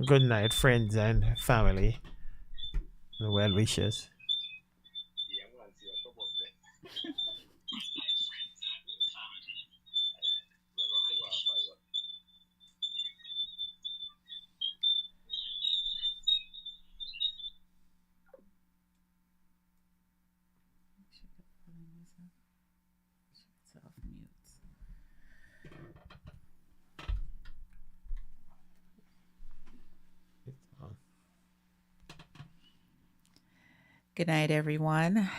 Good night, friends and family, and well wishes. Good night, everyone.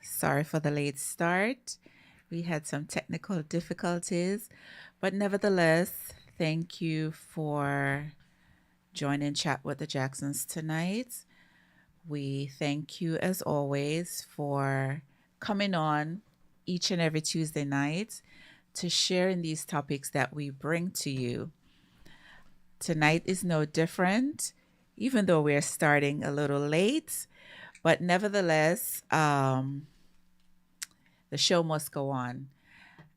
Sorry for the late start. We had some technical difficulties, but nevertheless, thank you for joining Chat with the Jacksons tonight. We thank you, as always, for coming on each and every Tuesday night to share in these topics that we bring to you. Tonight is no different, even though we're starting a little late, but nevertheless, the show must go on.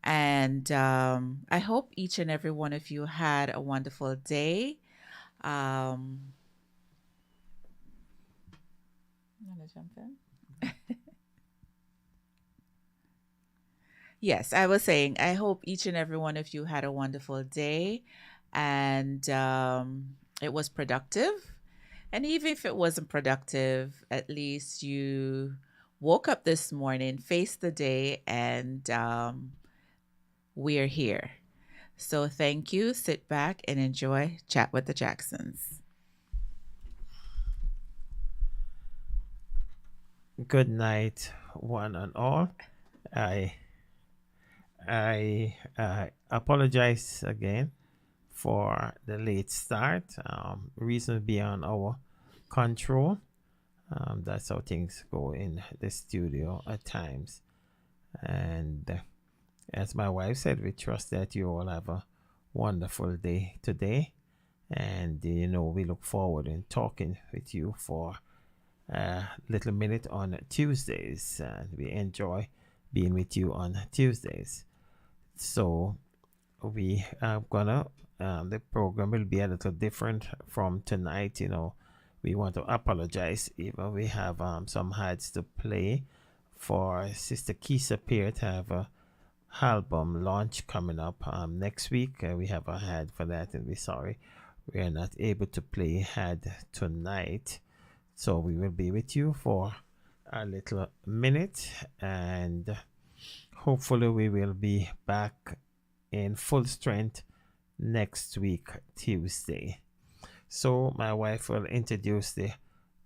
And I hope each and every one of you had a wonderful day. Um, you want to jump in? Yes, I was saying, I hope each and every one of you had a wonderful day and it was productive. And even if it wasn't productive, at least you woke up this morning, faced the day, and we're here. So thank you. Sit back and enjoy Chat with the Jacksons. Good night, one and all. I I apologize again for the late start. Reasons beyond our control. That's how things go in the studio at times. And as my wife said, we trust that you all have a wonderful day today. And we look forward in talking with you for a little minute on Tuesdays. And we enjoy being with you on Tuesdays. So we are gonna the program will be a little different from tonight. We want to apologize if we have some ads to play for Sister Kisa Peer to have a album launch coming up next week. We have a ad for that, and we're sorry we are not able to play ad tonight. So we will be with you for a little minute, and hopefully we will be back in full strength next week, Tuesday. So my wife will introduce the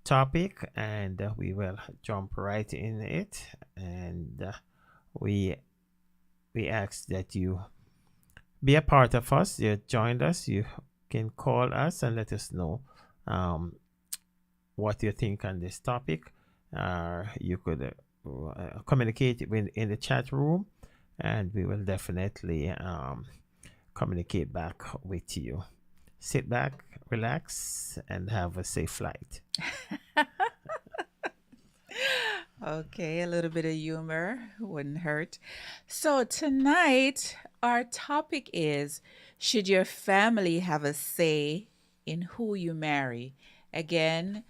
topic, and we will jump right in it. And we we ask that you be a part of us. You joined us. You can call us and let us know um, what you think on this topic. You could communicate in the chat room, and we will definitely communicate back with you. Sit back, relax, and have a safe flight. Okay, a little bit of humor wouldn't hurt. So, tonight, our topic is, should your family have a say in who you marry? Again,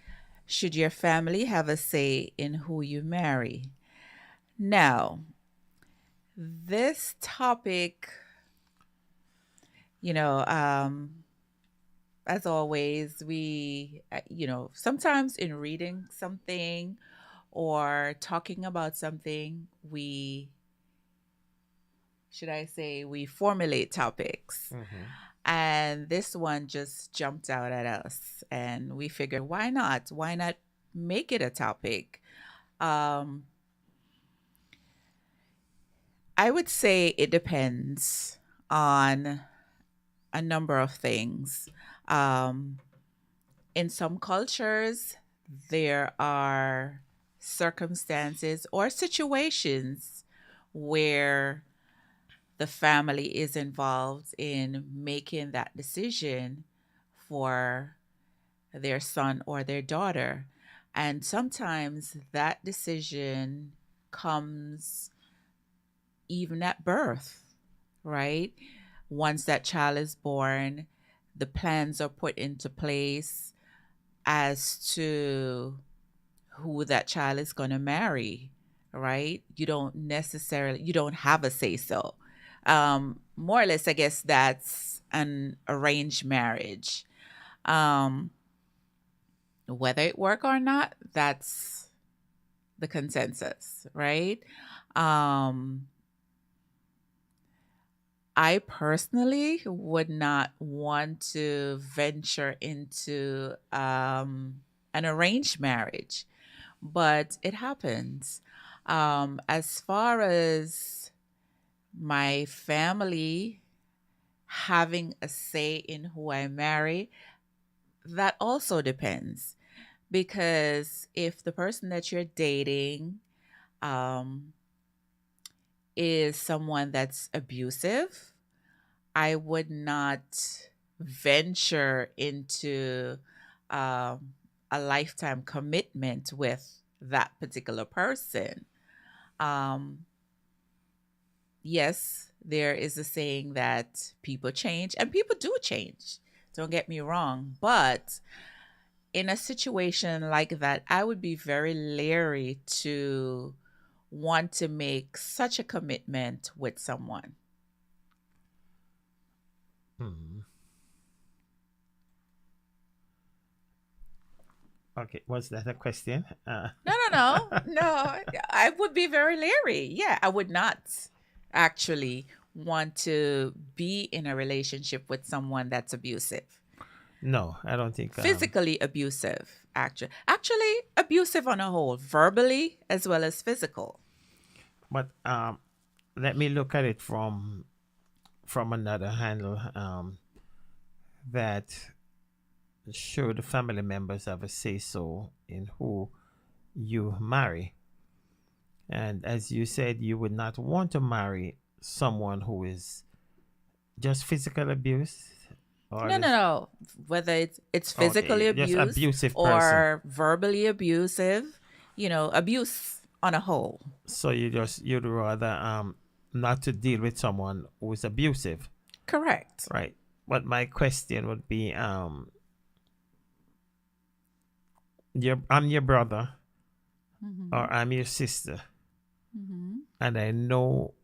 should your family have a say in who you marry? Now, this topic, you know, as always, sometimes in reading something or talking about something, should I say, we formulate topics. Mm-hmm. And this one just jumped out at us. And we figured, why not? Why not make it a topic? Um, I would say it depends on a number of things. Um, in some cultures, there are circumstances or situations where the family is involved in making that decision for their son or their daughter. And sometimes that decision comes even at birth, right? Once that child is born, the plans are put into place as to who that child is going to marry, right? You don't have a say so. More or less, I guess that's an arranged marriage. Um, Whether it work or not, that's the consensus, right? Um, I personally would not want to venture into an arranged marriage, but it happens. As far as my family having a say in who I marry, that also depends. Because if the person that you're dating um, is someone that's abusive, I would not venture into um, a lifetime commitment with that particular person. Um, yes, there is a saying that people change, and people do change. Don't get me wrong. But in a situation like that, I would be very leery to want to make such a commitment with someone. Hmm. Okay, was that a question? No, no, no, no. I would be very leery. Yeah, I would not actually want to be in a relationship with someone that's abusive, No, I don't think. physically abusive. Actually abusive on a whole, verbally as well as physical. But let me look at it from another handle. That should family members have a say so in who you marry, and as you said, you would not want to marry someone who is just physical abuse or No, no, this. no. Whether it's physically Okay, just abuse abusive person. or verbally abusive, abuse on a whole. So you'd rather not to deal with someone who is abusive, Correct. right? But my question would be I'm your brother Mm-hmm. or I'm your sister, Mm-hmm. and I know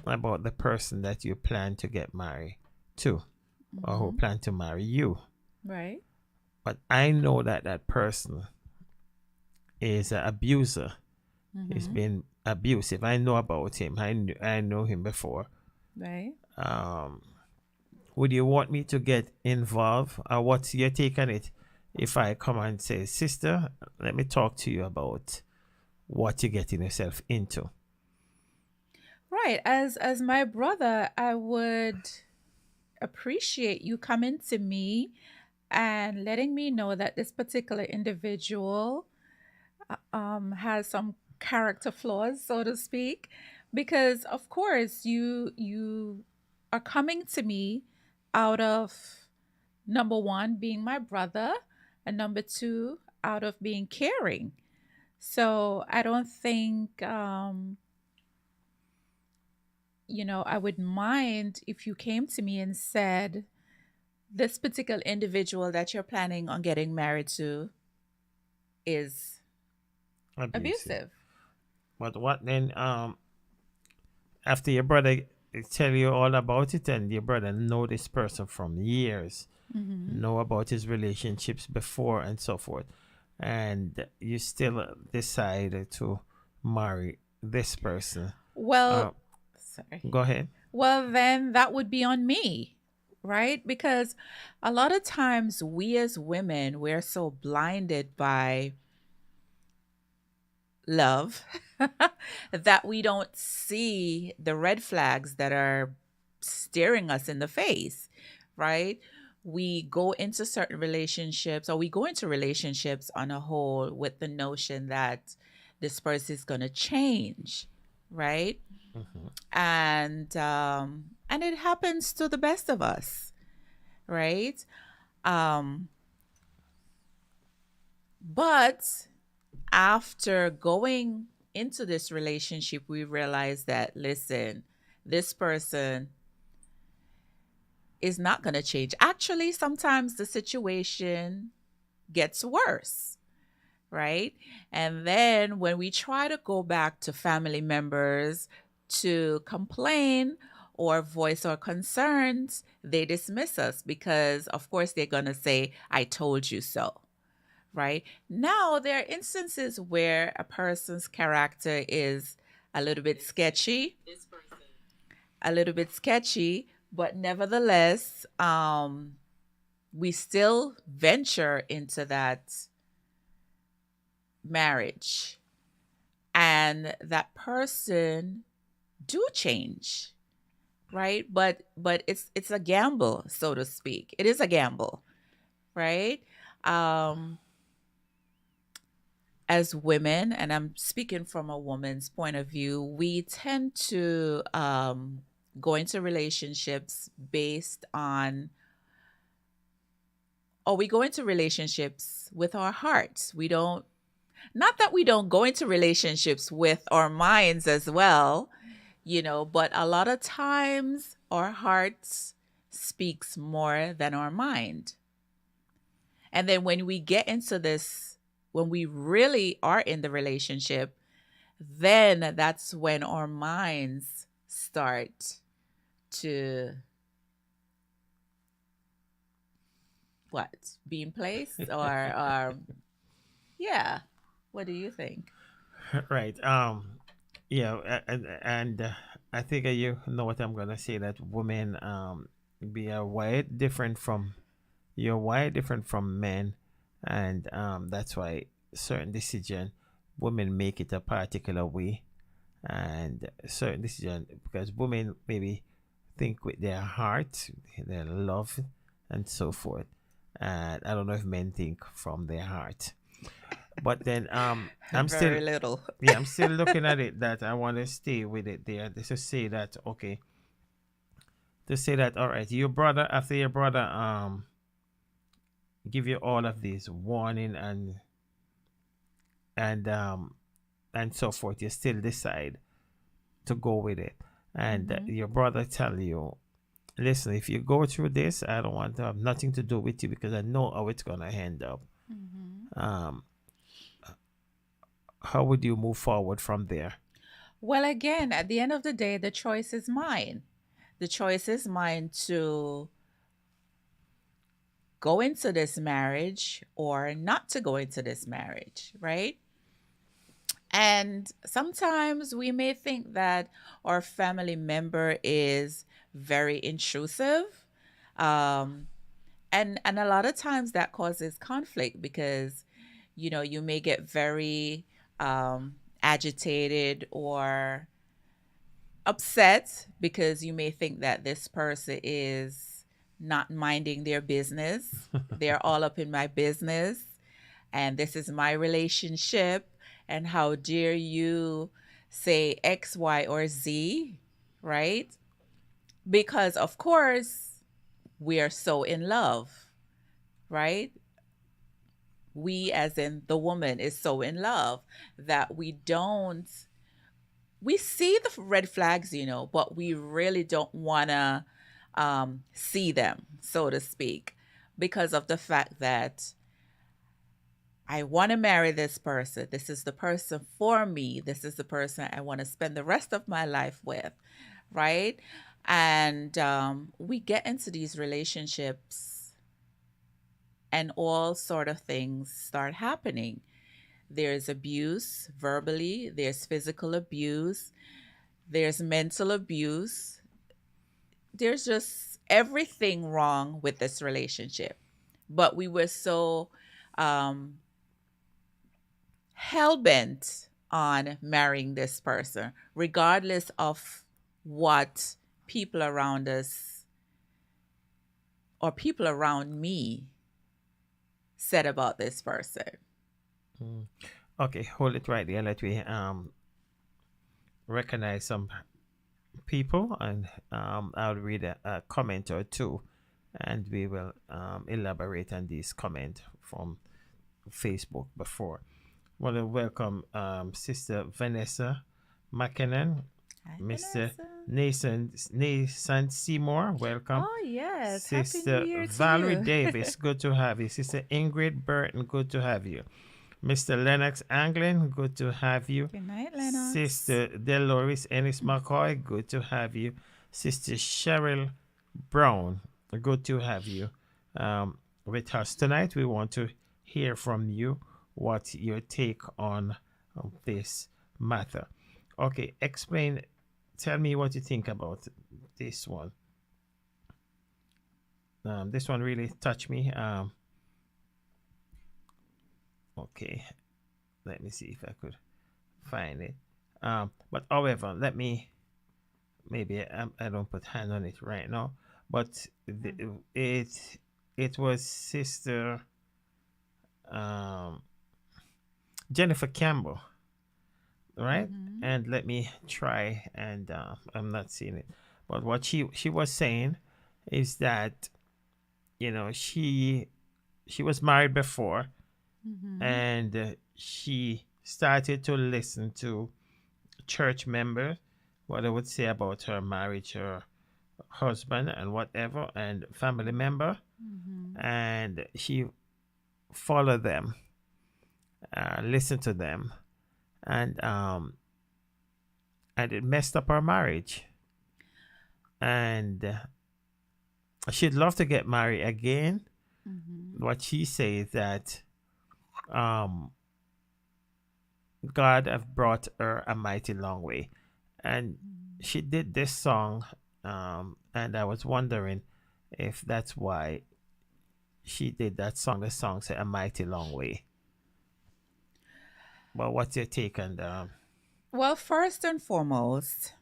about the person that you plan to get married to or who Mm-hmm. plan to marry you. Right. But I know that that person is an abuser. He's Mm-hmm. been abusive. I know about him. I know him before. Right. Um, would you want me to get involved? Or what's your take on it? If I come and say, sister, let me talk to you about what you're getting yourself into. Right. As my brother, I would appreciate you coming to me and letting me know that this particular individual has some character flaws, so to speak, because of course you are coming to me out of number one being my brother, and number two out of being caring. So I don't think I would mind if you came to me and said this particular individual that you're planning on getting married to is Abusive. abusive. But what then? After your brother tell you all about it, and your brother know this person from years, Hmm. know about his relationships before and so forth, and you still decide to marry this person. Uh, Well, sorry. Go ahead. Well, then that would be on me, right? Because a lot of times we as women, we're so blinded by love that we don't see the red flags that are staring us in the face, right? We go into certain relationships or we go into relationships on a whole with the notion that this person is going to change, right? Mhm. And it happens to the best of us, right? Um but after going into this relationship, we realized that, listen, this person is not going to change. Actually, sometimes the situation gets worse, right? And then when we try to go back to family members to complain or voice our concerns, they dismiss us because, of course, they're going to say, I told you so, right? Now, there are instances where a person's character is a little bit sketchy, a little bit sketchy, but nevertheless, we still venture into that marriage, and that person do change, right? But it's a gamble, so to speak. It is a gamble, right? um as women, and I'm speaking from a woman's point of view, we tend to go into relationships based on, or we go into relationships with our hearts. We don't, not that we don't go into relationships with our minds as well, but a lot of times our hearts speaks more than our mind. And then when we get into this, when we really are in the relationship, then that's when our minds start to what, be in place, or yeah. What do you think? Right. Yeah, and I think you know what I'm gonna say, that women be a wired different from, you're wired different from men, and that's why certain decision women make it a particular way, and certain decision because women maybe think with their heart, their love, and so forth, and I don't know if men think from their heart. But then I'm still, Very little. yeah, I'm still looking at it that I want to stay with it there. Just to say that, okay, to say that, all right, your brother, after your brother give you all of these warning and and so forth, you still decide to go with it, and Mm-hmm. your brother tell you, listen, if you go through this, I don't want to have nothing to do with you because I know how it's gonna end up. Mm-hmm. um how would you move forward from there? Well, again, at the end of the day, the choice is mine. The choice is mine to go into this marriage or not to go into this marriage, right? And sometimes we may think that our family member is very intrusive. Um, and a lot of times that causes conflict because, you may get very agitated or upset because you may think that this person is not minding their business. They're all up in my business, and this is my relationship. And how dare you say X, Y, or Z, right? Because, of course, we are so in love, right? We, as in the woman, is so in love that we see the red flags, but we really don't want to see them, so to speak, because of the fact that I want to marry this person. This is the person for me. This is the person I want to spend the rest of my life with, right? And we get into these relationships, and all sort of things start happening. There's abuse verbally, there's physical abuse, there's mental abuse. There's just everything wrong with this relationship. But we were so um, hell bent on marrying this person, regardless of what people around us or people around me said about this person. Mm. Okay, hold it right there. Let me recognize some people, and I'll read a comment or two, and we will elaborate on this comment from Facebook before. Want to welcome Sister Vanessa McKinnon, Hi, Mr. Vanessa. Nathan Seymour, welcome. Oh, yes. Happy New Sister Year to Valerie you. Davis, good to have you. Sister Ingrid Burton, good to have you. Mr. Lennox Anglin, good to have you. Good night, Lennox. Sister Dolores Ennis McCoy, good to have you. Sister Cheryl Brown, good to have you with us tonight. We want to hear from you what your take on this matter. Okay, explain, tell me what you think about this one. This one really touched me. Okay, let me see if I could find it. But however, let me maybe I don't put hand on it right now. But it was Sister um, Jennifer Campbell, right? Mm-hmm. And let me try, and I'm not seeing it. But what she was saying is that she was married before, Mm-hmm. and she started to listen to church members, what they would say about her marriage, her husband, and whatever, and family member, Mm-hmm. and she followed them, listened to them, and and it messed up her marriage. And she'd love to get married again. Mm-hmm. What she says that um, God have brought her a mighty long way, and she did this song, and I was wondering if that's why she did that song. The song said "A Mighty Long Way." But what's your take on that? Well, first and foremost,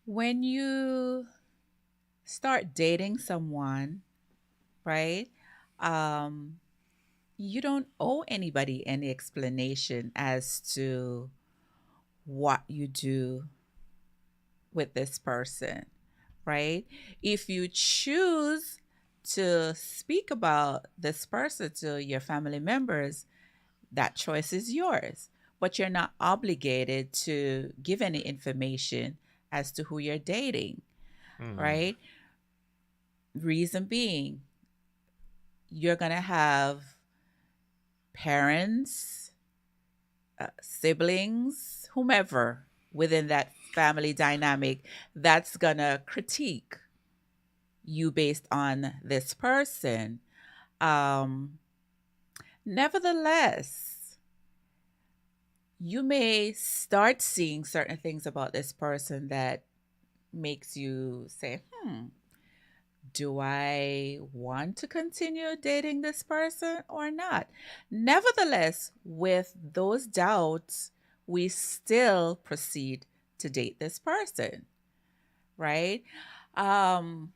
when you start dating someone, right? Um, you don't owe anybody any explanation as to what you do with this person, right? If you choose to speak about this person to your family members, that choice is yours. But you're not obligated to give any information as to who you're dating, Mm, right? Reason being, you're going to have parents, siblings, whomever within that family dynamic that's going to critique you based on this person. Um, Nevertheless, you may start seeing certain things about this person that makes you say, do I want to continue dating this person or not? Nevertheless, with those doubts, we still proceed to date this person, right? Um,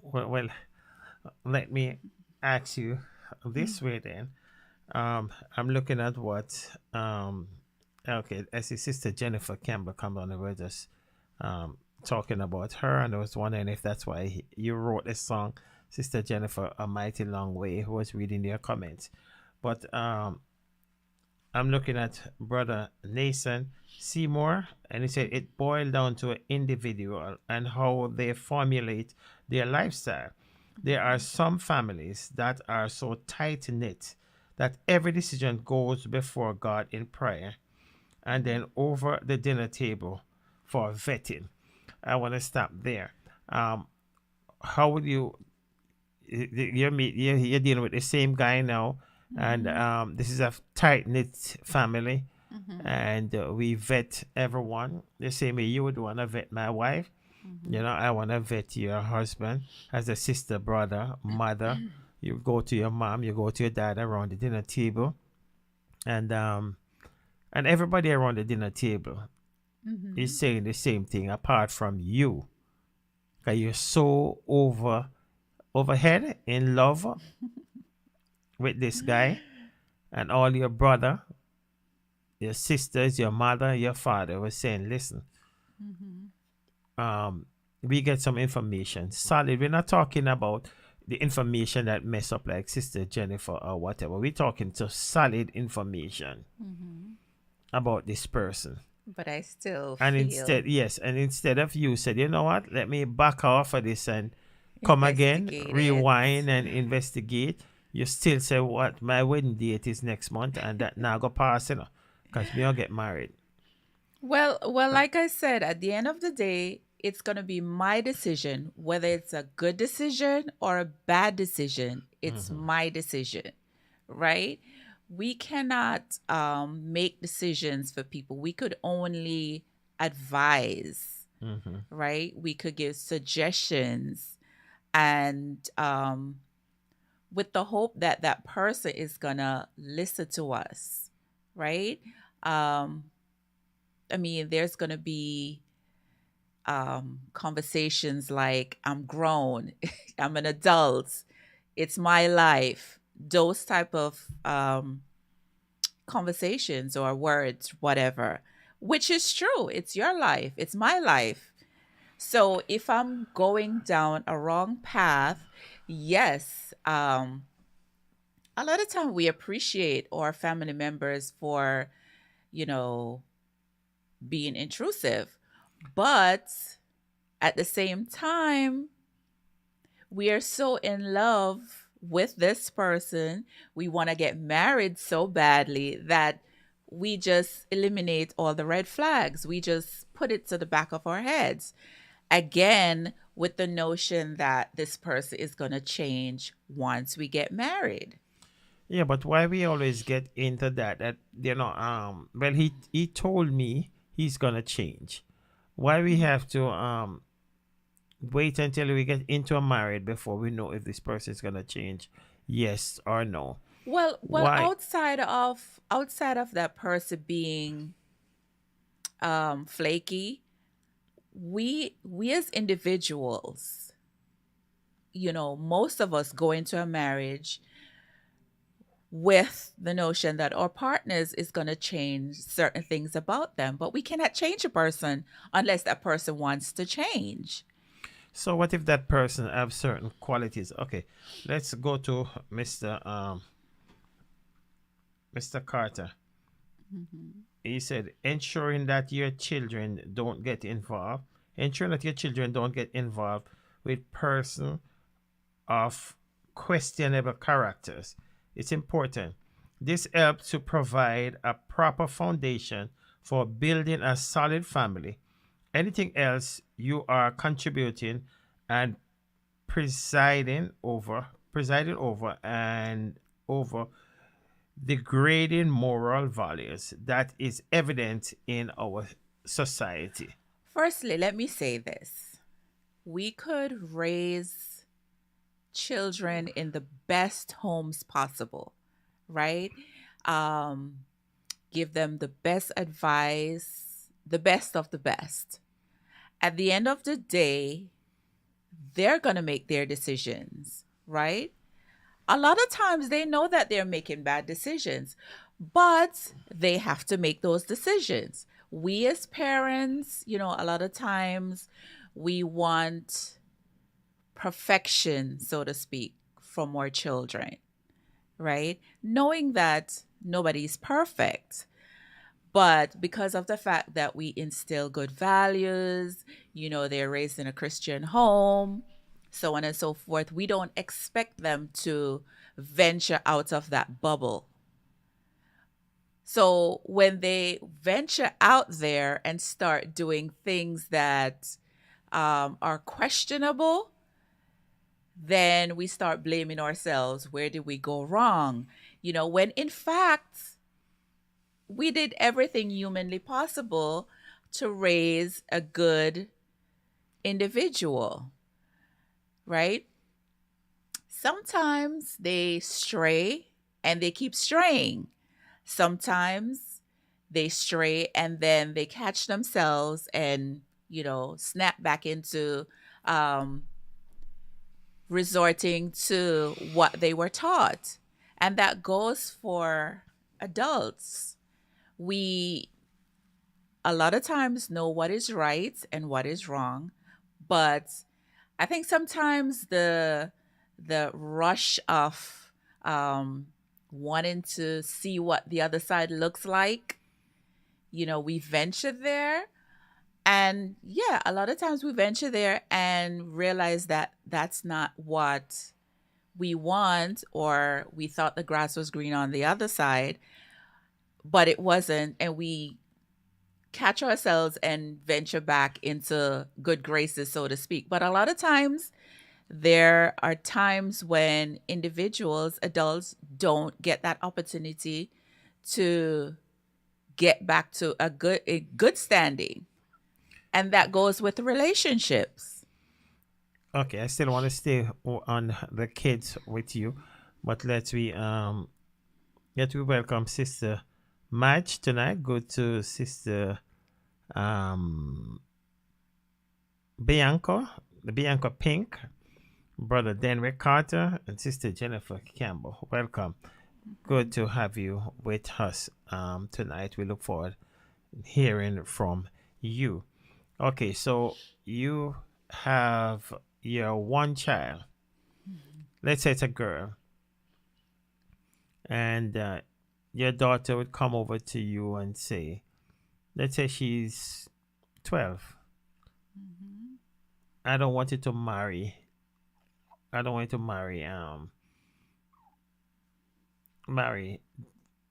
well, let me ask you this way then. I'm looking at what okay, I see Sister Jennifer Campbell come on, and we're just um talking about her, and I was wondering if that's why you wrote this song, Sister Jennifer, A Mighty Long Way, who was reading your comments. But I'm looking at Brother Nathan Seymour, and he said it boiled down to an individual and how they formulate their lifestyle. There are some families that are so tight knit that every decision goes before God in prayer and then over the dinner table for vetting. I want to stop there. Um, how would you? You're dealing with the same guy now, and mhm, this is a tight knit family, mhm, and we vet everyone the same way you would want to vet my wife. mhm, I want to vet your husband as a sister, brother, mother. You go to your mom, you go to your dad around the dinner table, and everybody around the dinner table is mhm, saying the same thing apart from you, because you're so overhead in love with this guy, and all your brother, your sisters, your mother, your father was saying, listen, mhm, um, we get some information solid. We're not talking about the information that mess up like Sister Jennifer or whatever. We're talking to solid information mhm, about this person. But I still And feel instead of you said, you know what, let me back off of this and come again, investigate it. rewind and investigate. You still say, what, my wedding date is next month and that now go pass, because me will get married. Well, like I said, at the end of the day, it's going to be my decision whether it's a good decision or a bad decision. It's Mm-hmm. my decision, right? We cannot make decisions for people. We could only advise, Mm-hmm. right? We could give suggestions and with the hope that that person is going to listen to us, right? Um, I mean, there's going to be conversations like, I'm grown, I'm an adult, it's my life. Those type of conversations or words, whatever, which is true. It's your life, it's my life. So if I'm going down a wrong path, yes, a lot of time we appreciate our family members for, you know, being intrusive. But at the same time, we are so in love with this person. We want to get married so badly that we just eliminate all the red flags. We just put it to the back of our heads. Again, with the notion that this person is going to change once we get married. Yeah, but why we always get into that? That well, he told me he's gonna change. Why we have to wait until we get into a marriage before we know if this person is gonna change, yes or no? Well, Why? outside of that person being flaky, we as individuals, most of us go into a marriage with the notion that our partners is going to change certain things about them, but we cannot change a person unless that person wants to change. So what if that person have certain qualities? Okay, let's go to Mr. Carter. Mhm. He said ensuring that your children don't get involved, ensuring that your children don't get involved with person of questionable characters. It's important. This helps to provide a proper foundation for building a solid family. Anything else you are contributing and presiding over and over degrading moral values that is evident in our society. Firstly, let me say this. We could raise children in the best homes possible, right? Um, Give them the best advice, the best of the best. At the end of the day, they're going to make their decisions, right? A lot of times they know that they're making bad decisions, but they have to make those decisions. We as parents, a lot of times we want perfection, so to speak, from our children, right? Knowing that nobody's perfect. But because of the fact that we instill good values, they're raised in a Christian home, so on and so forth, we don't expect them to venture out of that bubble. So when they venture out there and start doing things that are questionable, then we start blaming ourselves. Where did we go wrong? When in fact, we did everything humanly possible to raise a good individual, right? Sometimes they stray and they keep straying. Sometimes they stray and then they catch themselves and, snap back into um, resorting to what they were taught. And that goes for adults. We a lot of times know what is right and what is wrong, but I think sometimes the rush of um, wanting to see what the other side looks like we venture there. And yeah, a lot of times we venture there and realize that that's not what we want, or we thought the grass was green on the other side, but it wasn't. And we catch ourselves and venture back into good graces, so to speak. But a lot of times, there are times when individuals, adults, don't get that opportunity to get back to a good standing. And that goes with relationships. Okay, I still want to stay on the kids with you, but let we welcome Sister Madge tonight. Go to Sister um Bianca Pink, Brother Denrick Carter, and Sister Jennifer Campbell. Welcome. Good to have you with us tonight. We look forward to hearing from you. Okay, so you have your one child. Let's say it's a girl, and your daughter would come over to you and say, let's say she's 12. Mhm. I don't want you to marry. I don't want you to marry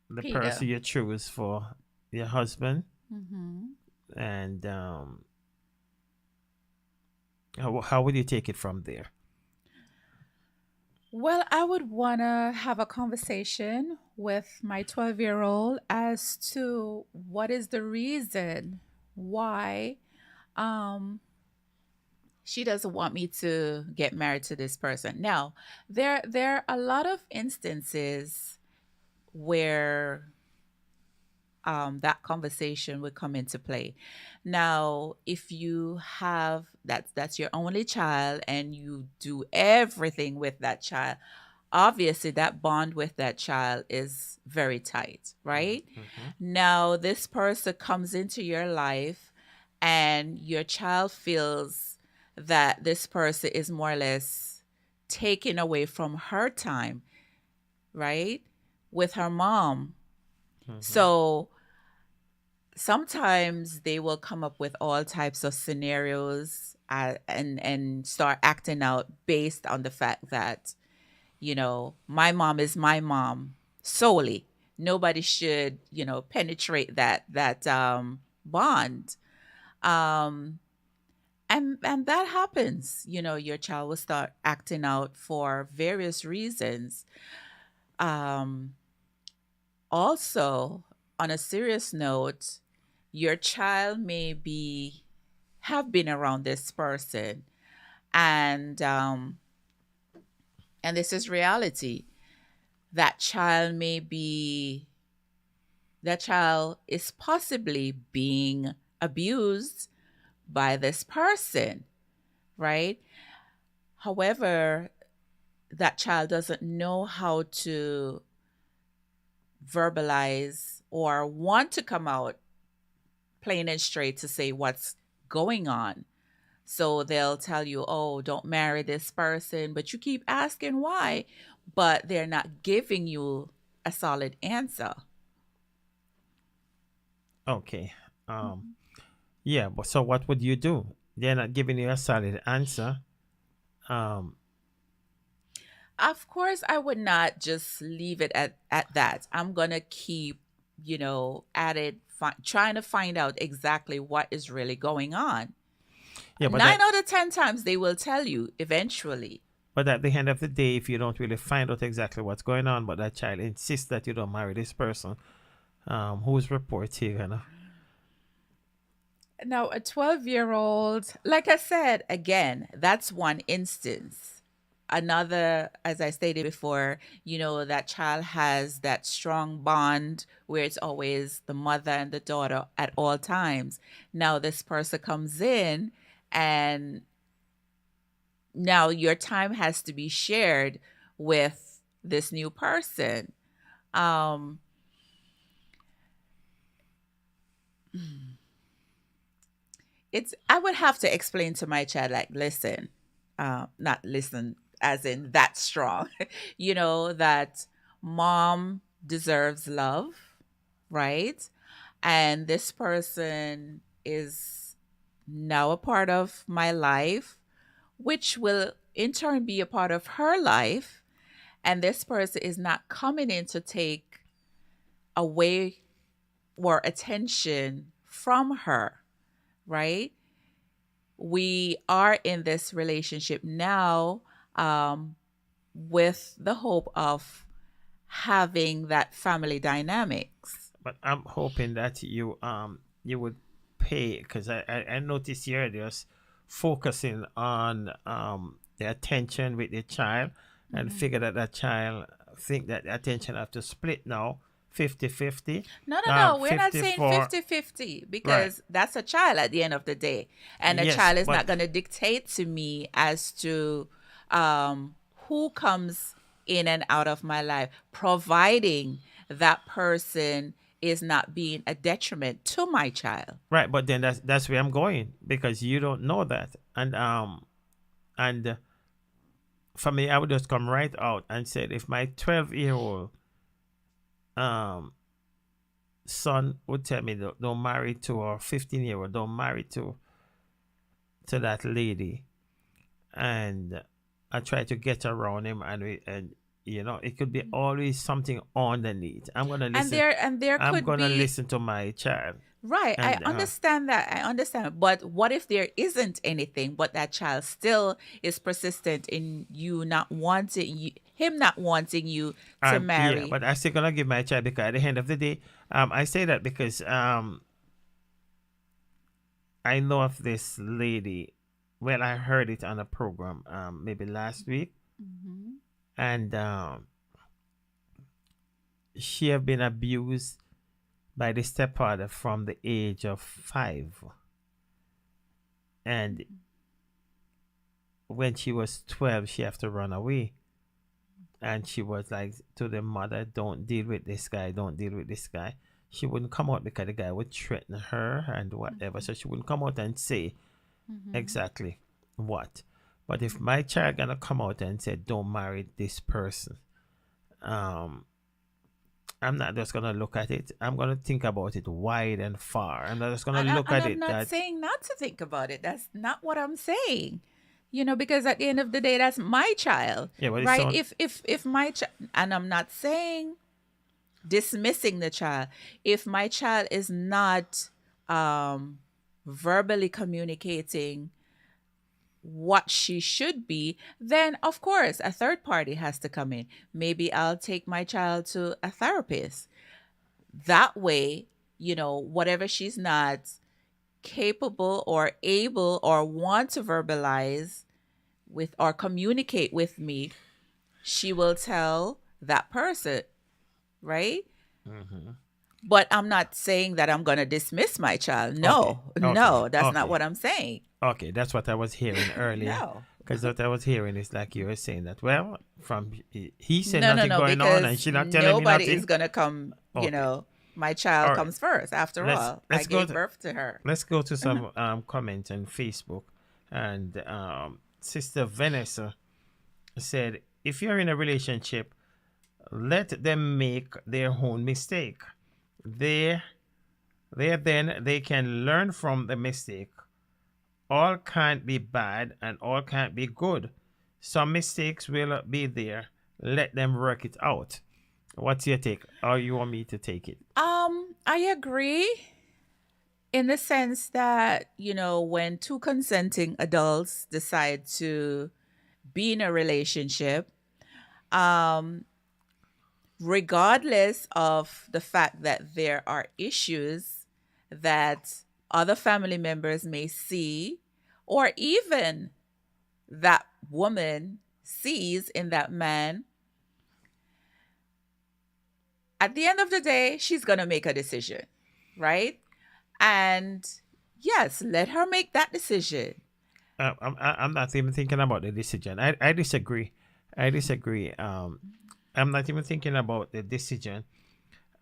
the Peter. person you choose for your husband. Hmm. And how would you take it from there? Well, I would want to have a conversation with my 12-year-old as to what is the reason why um, she doesn't want me to get married to this person. Now, there are a lot of instances where that conversation would come into play. Now, if you have that's your only child and you do everything with that child, obviously that bond with that child is very tight, right? Mm-hmm. Now, this person comes into your life and your child feels that this person is more or less taken away from her time, right? With her mom. Mm-hmm. So sometimes they will come up with all types of scenarios, and start acting out based on the fact that my mom is my mom solely. Nobody should penetrate that bond. um and that happens. Your child will start acting out for various reasons. um Also, on a serious note, your child may be have been around this person, and this is reality. That child may be that child is possibly being abused by this person, right? However, that child doesn't know how to verbalize or want to come out plain and straight to say what's going on. So they'll tell you, oh, don't marry this person, but you keep asking why, but they're not giving you a solid answer. Okay. Um, yeah, but so what would you do? They're not giving you a solid answer. Um, Of course, I would not just leave it at that. I'm going to keep, at it, trying to find out exactly what is really going on. yeah, Nine out of 10 times, they will tell you eventually. but at the end of the day, if you don't really find out exactly what's going on, but that child insists that you don't marry this person, whose report you gonna? Now, a 12-year-old, like I said, again, that's one instance. Another, as I stated before, that child has that strong bond where it's always the mother and the daughter at all times. Now, this person comes in, and now your time has to be shared with this new person. Um, I would have to explain to my child, like, listen, not listen as in that strong, that mom deserves love, right? and this person is now a part of my life, which will in turn be a part of her life. And this person is not coming in to take away or attention from her, right? We are in this relationship now, um, with the hope of having that family dynamics. But I'm hoping that you would pay, because I noticed you're just focusing on the attention with the child, and Mhm. figure that that child think that the attention have to split now 50-50, No, no, no. We're not saying 54. 50-50 Right. because that's a child at the end of the day. And a Yes, child is but not going to dictate to me as to um, who comes in and out of my life, providing that person is not being a detriment to my child. right, but then that's where I'm going, because you don't know that. And for me, I would just come right out and said, if my 12-year-old um son would tell me, don't marry to, or 15-year-old, don't marry to that lady, and I try to get around him, and it could be always something underneath. And there I'm could gonna be. listen to my child. Right, I And understand that. I understand. But what if there isn't anything, but that child still is persistent in you not wanting you, him not wanting you to yeah, marry? but I still gonna give my child, because at the end of the day, I say that because I know of this lady. Well, I heard it on a program maybe last week, Hmm. and she have been abused by the stepfather from the age of 5, and when she was 12, she have to run away, and she was like to the mother, "Don't deal with this guy. Don't deal with this guy." She wouldn't come out because the guy would threaten her and whatever, so she wouldn't come out and say Hmm. exactly what. But if my child gonna come out and say, "Don't marry this person," um, I'm not just gonna look at it. I'm gonna think about it wide and far. I'm not just gonna look And at I'm it not that, saying not to think about it. That's not what I'm saying. Because at the end of the day, that's my child, yeah, but it's right? on. If my child, and I'm not saying dismissing the child. If my child is not um, verbally communicating what she should be, then of course a third party has to come in. Maybe I'll take my child to a therapist. That way, whatever she's not capable or able or want to verbalize with or communicate with me, she will tell that person, right? Mhm. But I'm not saying that I'm going to dismiss my child. Okay, No, okay, no, that's not okay, what I'm saying. okay. That's what I was hearing earlier. No. Because what I was hearing is like you were saying that, well, from he said No, no, nothing no, going on, and because she not telling me nobody is nothing. going to come, Okay, my child all right. comes first. After Let's all, I let's go gave to birth to her. let's go to some comments on Facebook, and Sister Vanessa said, if you're in a relationship, let them make their own mistake. There, then they can learn from the mistake. All can't be bad and all can't be good. Some mistakes will be there. Let them work it out. What's your take? Or you want me to take it? I agree in the sense that, when two consenting adults decide to be in a relationship, um, regardless of the fact that there are issues that other family members may see, or even that woman sees in that man, at the end of the day, she's going to make a decision, right? And yes, let her make that decision. I'm not even thinking about the decision. I disagree. I disagree. I'm not even thinking about the decision.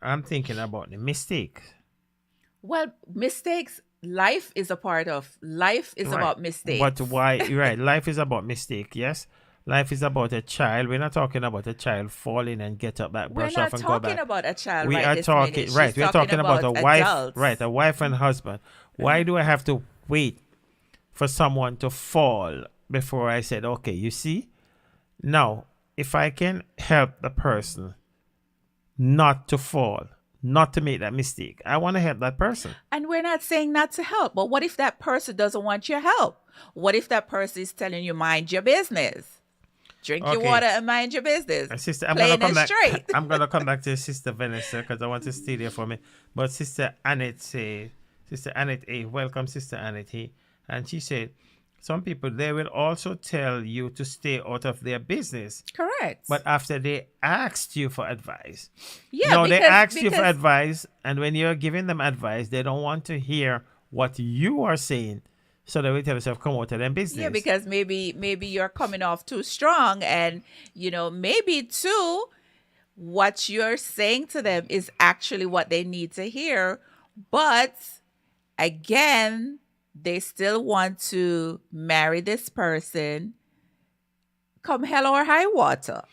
I'm thinking about the mistake. Well, mistakes, life is Right. about But mistakes. why? Right. Life is about mistake. Yes. Life is about a child. We're not talking about a child falling and get up back, We're brush off not and go talking back. about a child We right are this minute. talking, She's right, we're talking talking about about a wife, right, adults. a wife and husband. Why do I have to wait for someone to fall before I said, okay, you see? Now, if I can help the person not to fall, not to make that mistake, I want to help that person. And we're not saying not to help, but what if that person doesn't want your help? What if that person is telling you mind your business? Drink your Okay. water and mind your business. Sister, I'm gonna Plain come and back. straight. I'm gonna come back to Sister Vanessa because I want to stay there for me. But Sister Annette say, Sister Annette A, welcome Sister Annette A, and she said, some people they will also tell you to stay out of their business, Correct. but after they asked you for advice, Yeah, no, they asked you for because advice, and when you're giving them advice, they don't want to hear what you are saying, so they will tell yourself, come out of them business. yeah, because maybe you're coming off too strong, and maybe too what you're saying to them is actually what they need to hear, but again, they still want to marry this person come hell or high water.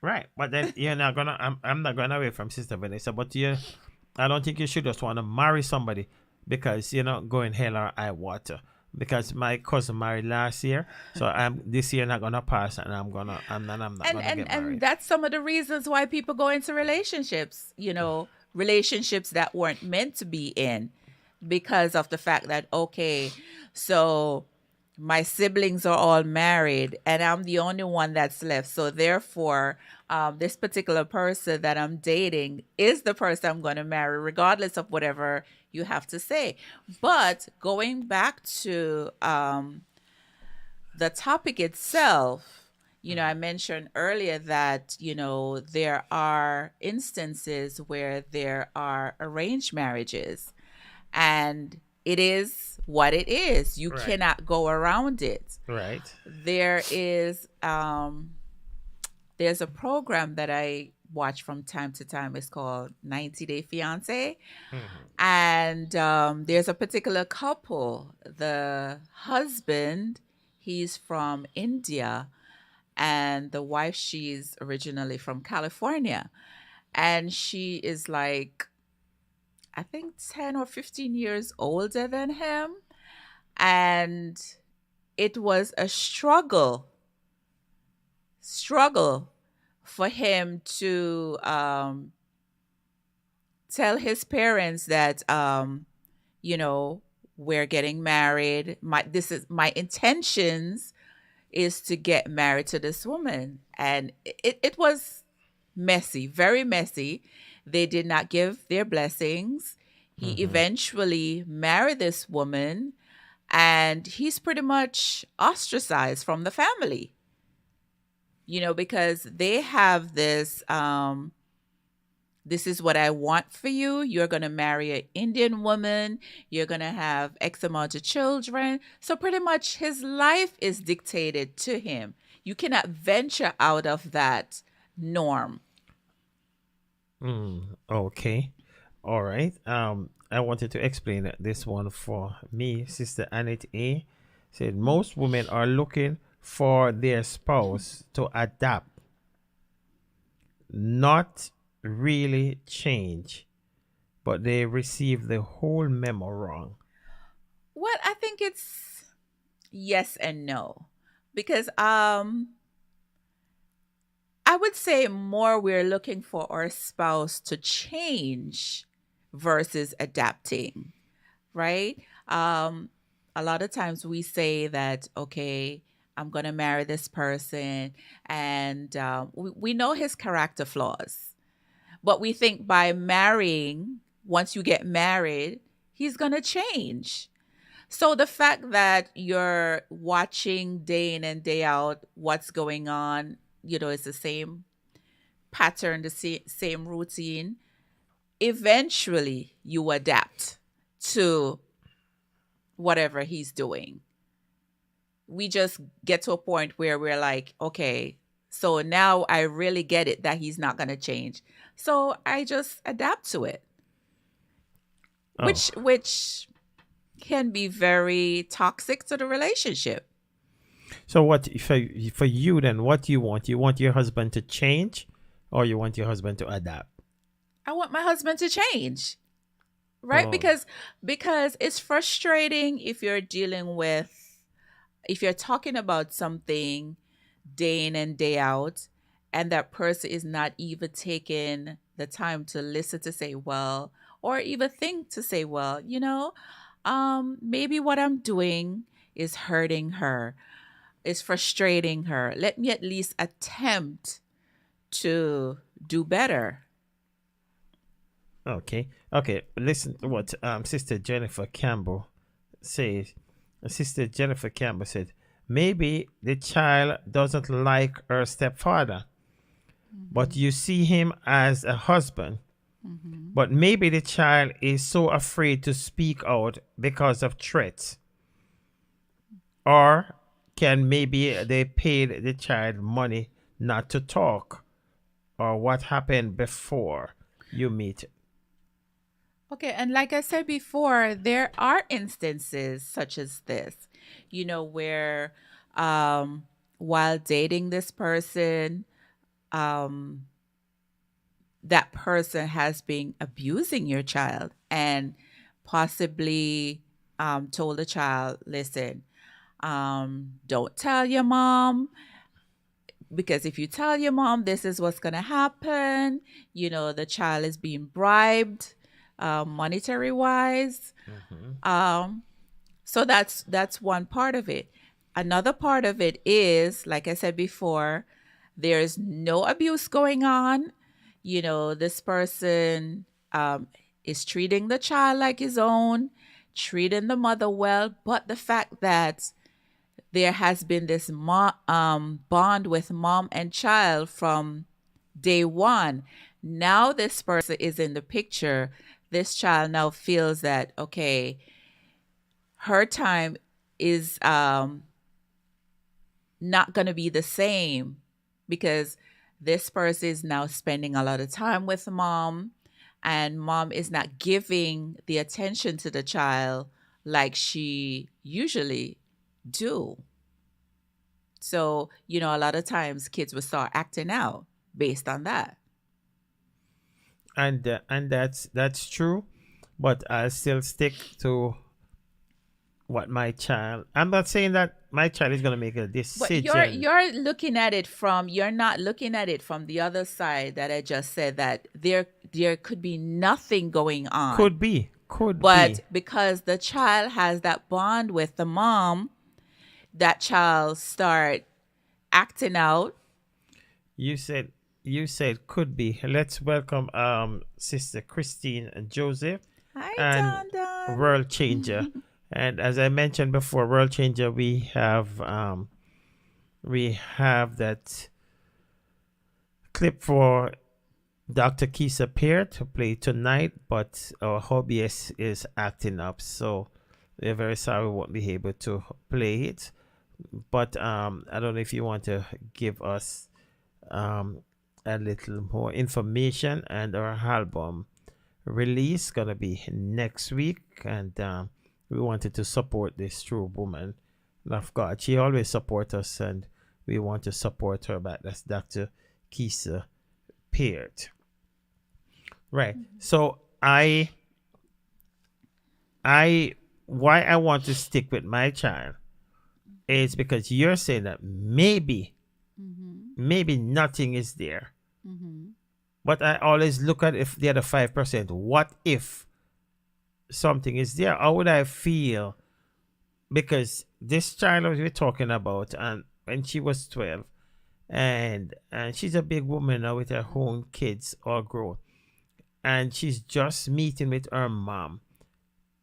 Right, but then you're not gonna. I'm not going away from Sister Vanessa, but I don't think you should just want to marry somebody because you're not going hell or high water. Because my cousin married last year, so I'm this year not gonna pass, and I'm not and gonna and get and married. that's some of the reasons why people go into relationships, relationships that weren't meant to be in, because of the fact that, okay, so my siblings are all married and I'm the only one that's left. So therefore, this particular person that I'm dating is the person I'm going to marry, regardless of whatever you have to say. But going back to the topic itself, I mentioned earlier that, there are instances where there are arranged marriages, and it is what it is. You Right. cannot go around it. Right. There's a program that I watch from time to time. It's called 90 Day Fiance. And there's a particular couple. The husband, he's from India, and the wife, she's originally from California. And she is like, I think 10 or 15 years older than him. And it was a struggle for him to tell his parents that, we're getting married. My intentions is to get married to this woman. And it was messy, very messy. They did not give their blessings. He eventually married this woman, and he's pretty much ostracized from the family, because they have this, this is what I want for you. You're going to marry an Indian woman. You're going to have X amount of children. So pretty much his life is dictated to him. You cannot venture out of that norm. Okay. All right. I wanted to explain this one for me. Sister Annette A said most women are looking for their spouse to adapt, not really change, but they receive the whole memo wrong. Well, I think it's yes and no, because I would say more we're looking for our spouse to change versus adapting, right? A lot of times we say that, okay, I'm going to marry this person, and we know his character flaws, but we think by marrying, once you get married, he's going to change. So the fact that you're watching day in and day out what's going on, it's the same pattern, the same routine. Eventually, you adapt to whatever he's doing. We just get to a point where we're like, okay, so now I really get it that he's not going to change. So I just adapt to it, Oh, which can be very toxic to the relationship. So what for you then? What do you want? You want your husband to change, or you want your husband to adapt? I want my husband to change, right? Oh, Because it's frustrating if you're dealing with, if you're talking about something day in and day out, and that person is not even taking the time to listen to say, well, or even think to say, well, maybe what I'm doing is hurting her, is frustrating her. Let me at least attempt to do better. okay, okay. Listen to what Sister Jennifer Campbell says. Sister Jennifer Campbell said, maybe the child doesn't like her stepfather, but Mm-hmm. you see him as a husband. Mm-hmm. But maybe the child is so afraid to speak out because of threats. Or can maybe they paid the child money not to talk? Or what happened before you meet? Okay, and like I said before, there are instances such as this, where um, while dating this person, um, that person has been abusing your child and possibly told the child, listen, don't tell your mom, because if you tell your mom, this is what's going to happen. The child is being bribed, monetary wise. Mhm. Um, so that's one part of it. Another part of it is, like I said before, there's no abuse going on. This person is treating the child like his own, treating the mother well, but the fact that there has been this bond with mom and child from day one. Now this person is in the picture. This child now feels that, okay, her time is not going to be the same because this person is now spending a lot of time with mom, and mom is not giving the attention to the child like she usually do. So, a lot of times kids will start acting out based on that. And that's true, but I still stick to what my child. I'm not saying that my child is gonna make a But you're decision. you're looking at it from, you're not looking at it from the other side that I just said, that there could be nothing going on. Could But be. because the child has that bond with the mom, that child start acting out. You said you said could be. Let's welcome Sister Christine and Joseph Hi, and Don Don. World Changer. And as I mentioned before, World Changer, we have that clip for Dr. Keisha Peer to play tonight, but our hobbyist is acting up, so we're very sorry we won't be able to play it. But I don't know if you want to give us um, a little more information, and our album release gonna be next week, and we wanted to support this true woman of God. She always support us, and we want to support her back. That's Dr. Keisha Peart. Right. So I why I want to stick with my child is because you're saying that Mm-hmm. maybe nothing is there. Mm-hmm. But I always look at if the other 5%. What if something is there? How would I feel? Because this child we're talking about, and when she was 12, and she's a big woman now with her own kids all grown, and she's just meeting with her mom.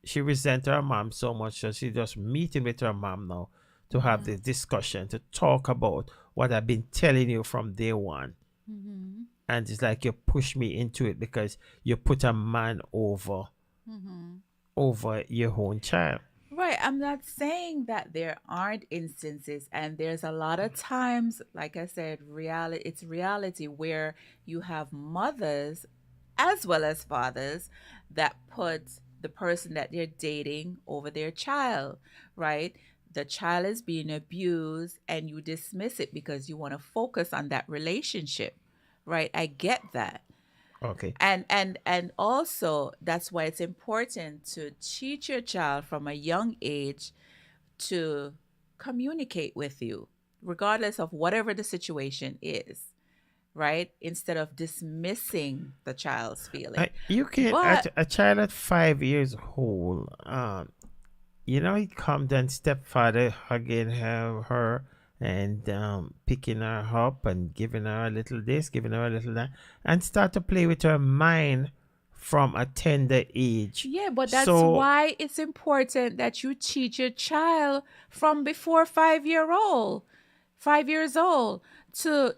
She resents her mom so much that she's just meeting with her mom now to have Mm-hmm. this discussion, to talk about what I've been telling you from day one. Mm-hmm. And it's like you push me into it because you put a man Mm-hmm. over your own child. Right. I'm not saying that there aren't instances, and there's a lot of times, like I said, it's reality where you have mothers as well as fathers that put the person that they're dating over their child, right? the child is being abused and you dismiss it because you want to focus on that relationship, right? I get that. Okay. And also that's why it's important to teach your child from a young age to communicate with you regardless of whatever the situation is, right? Instead of dismissing the child's feeling. You can But a child at 5 years old. He come then stepfather hugging her and picking her up and giving her a little this, giving her a little that, and start to play with her mind from a tender age. yeah, but that's So, why it's important that you teach your child from before 5 year old, 5 years old to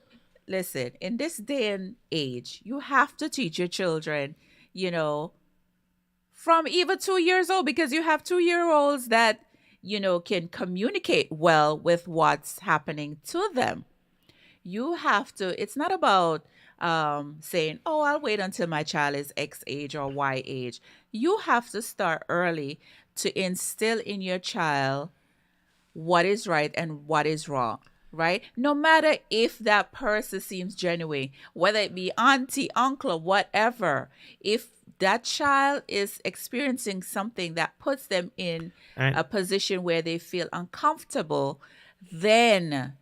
listen. In this day and age, you have to teach your children, you know, from even 2 years old because you have 2 year olds that, can communicate well with what's happening to them. You have to, it's not about saying, oh, I'll wait until my child is X age or Y age. You have to start early to instill in your child what is right and what is wrong, right? No matter if that person seems genuine, whether it be auntie, uncle, whatever, if that child is experiencing something that puts them in and a position where they feel uncomfortable, then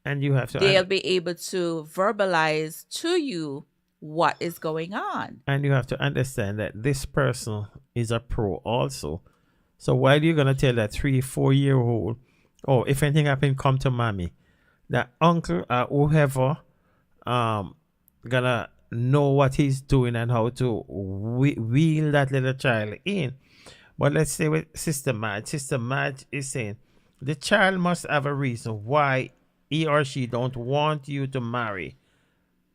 and you have to they'll be able to verbalize to you what is going on. and you have to understand that this person is a pro also. So why are you gonna tell that 3 4 year old, oh, if anything happen, come to mommy? That uncle or whoever um gonna know what he's doing and how to wheel that little child in. But let's say with Sister Madge is saying the child must have a reason why he or she don't want you to marry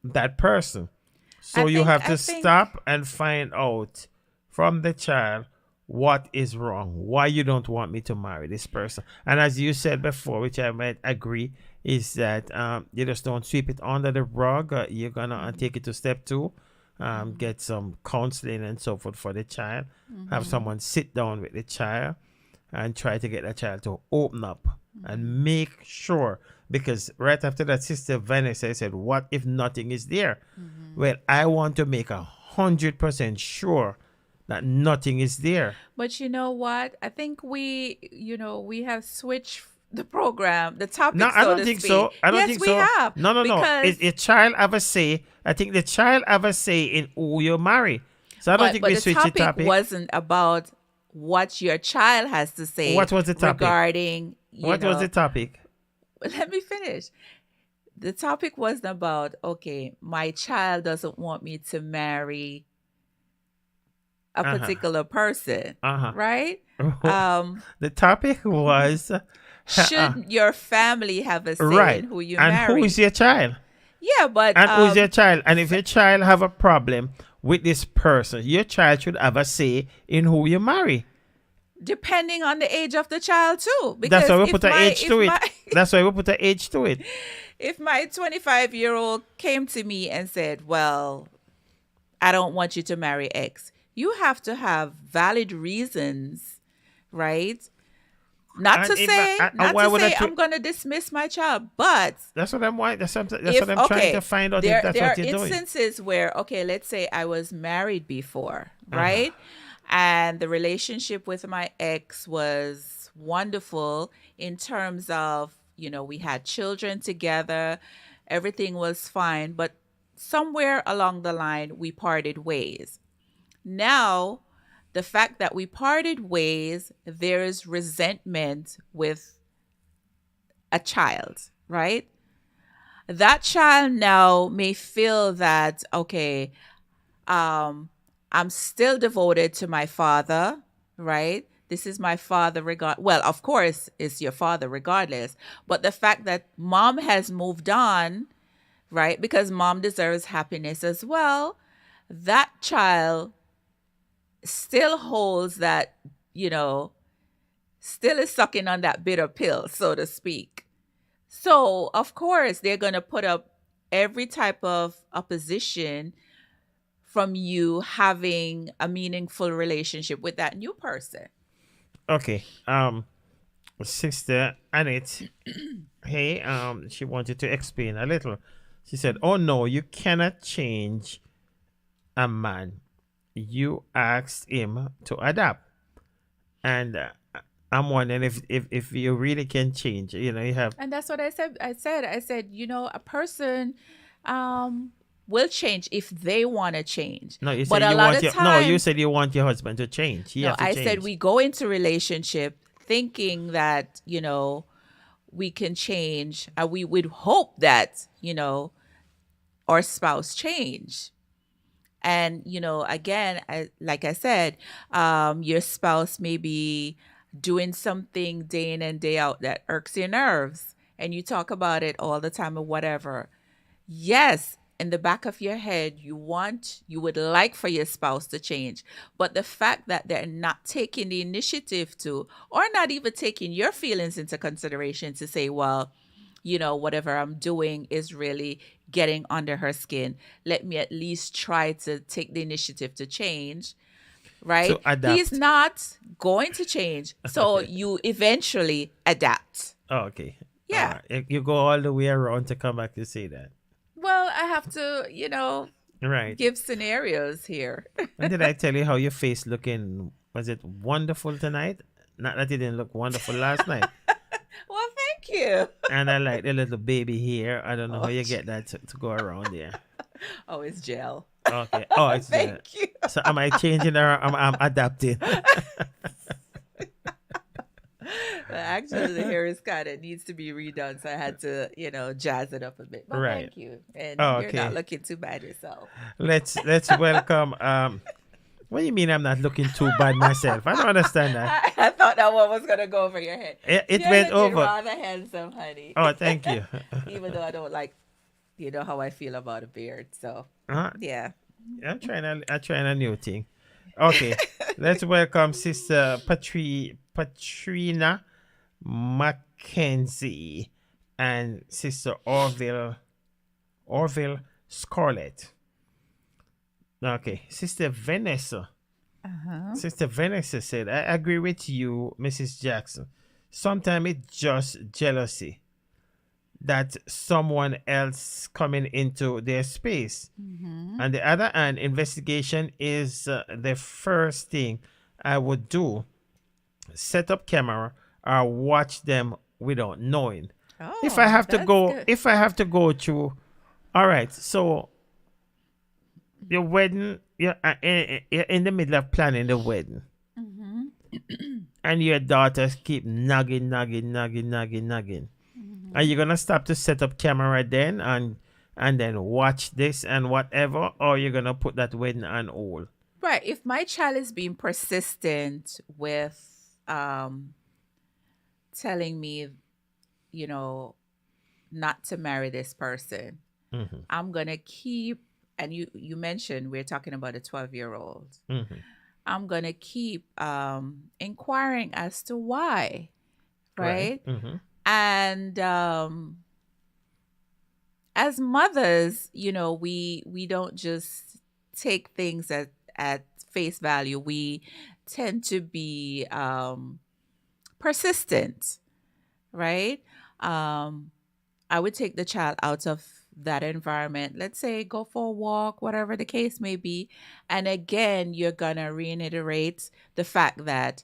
that person. I So you think have I to think stop and find out from the child what is wrong, why you don't want me to marry this person. And as you said before, which I might agree, is that you just don't sweep it under the rug. You're gonna take it to step two, get some counseling and so forth for the child. Have someone sit down with the child and try to get the child to open up and make sure. Because right after that, Sister Vanessa said, "What if nothing is there?" Well, I want to make 100% sure that nothing is there. but you know what? I think we have switched the program, the No, topic, I so don't to think so. speak. I don't Yes, think we so. have. No, no, no. Because A child have a say. I think the child have a say in who you marry. So I don't think but we the switch the topic topic. wasn't about what your child has to say What was the topic? regarding, What was the topic? let me finish. The topic wasn't about, okay, my child doesn't want me to marry a Uh-huh. particular person, Uh-huh. right? Um, The topic was should your family have a say in right. who you And who is marry? your child? Yeah, but And who is your child? And if your child have a problem with this person, your child should have a say in who you marry. depending on the age of the child too, That's because why we if put an my age if to my it. That's why we put an age to it. if my 25-year-old came to me and said, "Well, I don't want you to marry X," you have to have valid reasons, right? Not And to if say, and not why to would say I'm going to dismiss my child, but that's what I'm why that's if what I'm trying to okay, find out if there that's there are what you're doing. instances where, okay, let's say I was married before, Uh-huh. right? And the relationship with my ex was wonderful in terms of, we had children together, everything was fine, but somewhere along the line we parted ways. Now, the fact that we parted ways, there's resentment with a child, right? That child now may feel that, okay, I'm still devoted to my father, right? This is my father well, of course it's your father regardless, but the fact that mom has moved on, right? Because mom deserves happiness as well. That child still holds that, you know, still is sucking on that bitter pill, so to speak. So, of course, they're going to put up every type of opposition from you having a meaningful relationship with that new person. Okay. Sister Annette, hey, she wanted to explain a little. She said, "Oh no, you cannot change a man. You asked him to adapt." And I'm wondering if you really can change. You have And that's what I said. I said, a person um will change if they want to change. no. You But said a you lot want of your no. You times, said you want your husband to change. He no, have to I said change. we go into relationship thinking that, we can change. We would hope that, our spouse change. And, again, like I said, your spouse may be doing something day in and day out that irks your nerves, and you talk about it all the time or whatever. Yes, in the back of your head, you would like for your spouse to change. But the fact that they're not taking the initiative to, or not even taking your feelings into consideration to say, well, whatever I'm doing is really getting under her skin. Let me at least try to take the initiative to change, To right? He's adapt. not going to change. So Okay. you eventually adapt. Oh, okay. All Yeah. right. You go all the way around to come back to say that. Well, I have to, Right. give scenarios here. And did I tell you how your face looking? Was it wonderful tonight? Not that it didn't look wonderful last night. Well, thank you. And I like the little baby here. I don't know how Oh, you get that to go around there. oh, it's gel. Okay. Oh, it's there. Thank you. So am I changing or I'm adapting? But actually, the hair is kind of needs to be redone, so I had to, jazz it up a bit. But Right. thank you, and Oh, you're not okay. looking too bad yourself. Let's welcome what do you mean I'm not looking too bad myself? I don't understand that. I thought that one was gonna go over your head. It You're went looking over. rather handsome, honey. Oh, thank you. Even though I don't like, how I feel about a beard. So Uh, yeah. I'm trying a new thing. Okay. Let's welcome Sister Patrina Mackenzie and Sister Orville Scarlett. Okay, Sister Vanessa. Uh-huh. Sister Vanessa said, "I agree with you, Mrs. Jackson. Sometimes it's just jealousy that someone else coming into their space. Mm-hmm. On the other hand, investigation is the first thing I would do. Set up camera or watch them without knowing. If I Oh, have to that's go, good. if I have to go through, all right. So your wedding, you're in the middle of planning the wedding, Mm-hmm. and your daughters keep nagging, nagging, nagging, nagging, nagging. Are Mm-hmm. you gonna stop to set up camera then and then watch this and whatever, or you're gonna put that wedding on hold? Right. If my child is being persistent with telling me, you know, not to marry this person, Mm-hmm. I'm gonna keep, and you mentioned we're talking about a 12-year-old. Mm-hmm. I'm gonna keep inquiring as to why, Right. right? Mm-hmm. And as mothers, we don't just take things at face value. We tend to be persistent, right? Um, I would take the child out of that environment. Let's say go for a walk, whatever the case may be. And again, you're going to reiterate the fact that,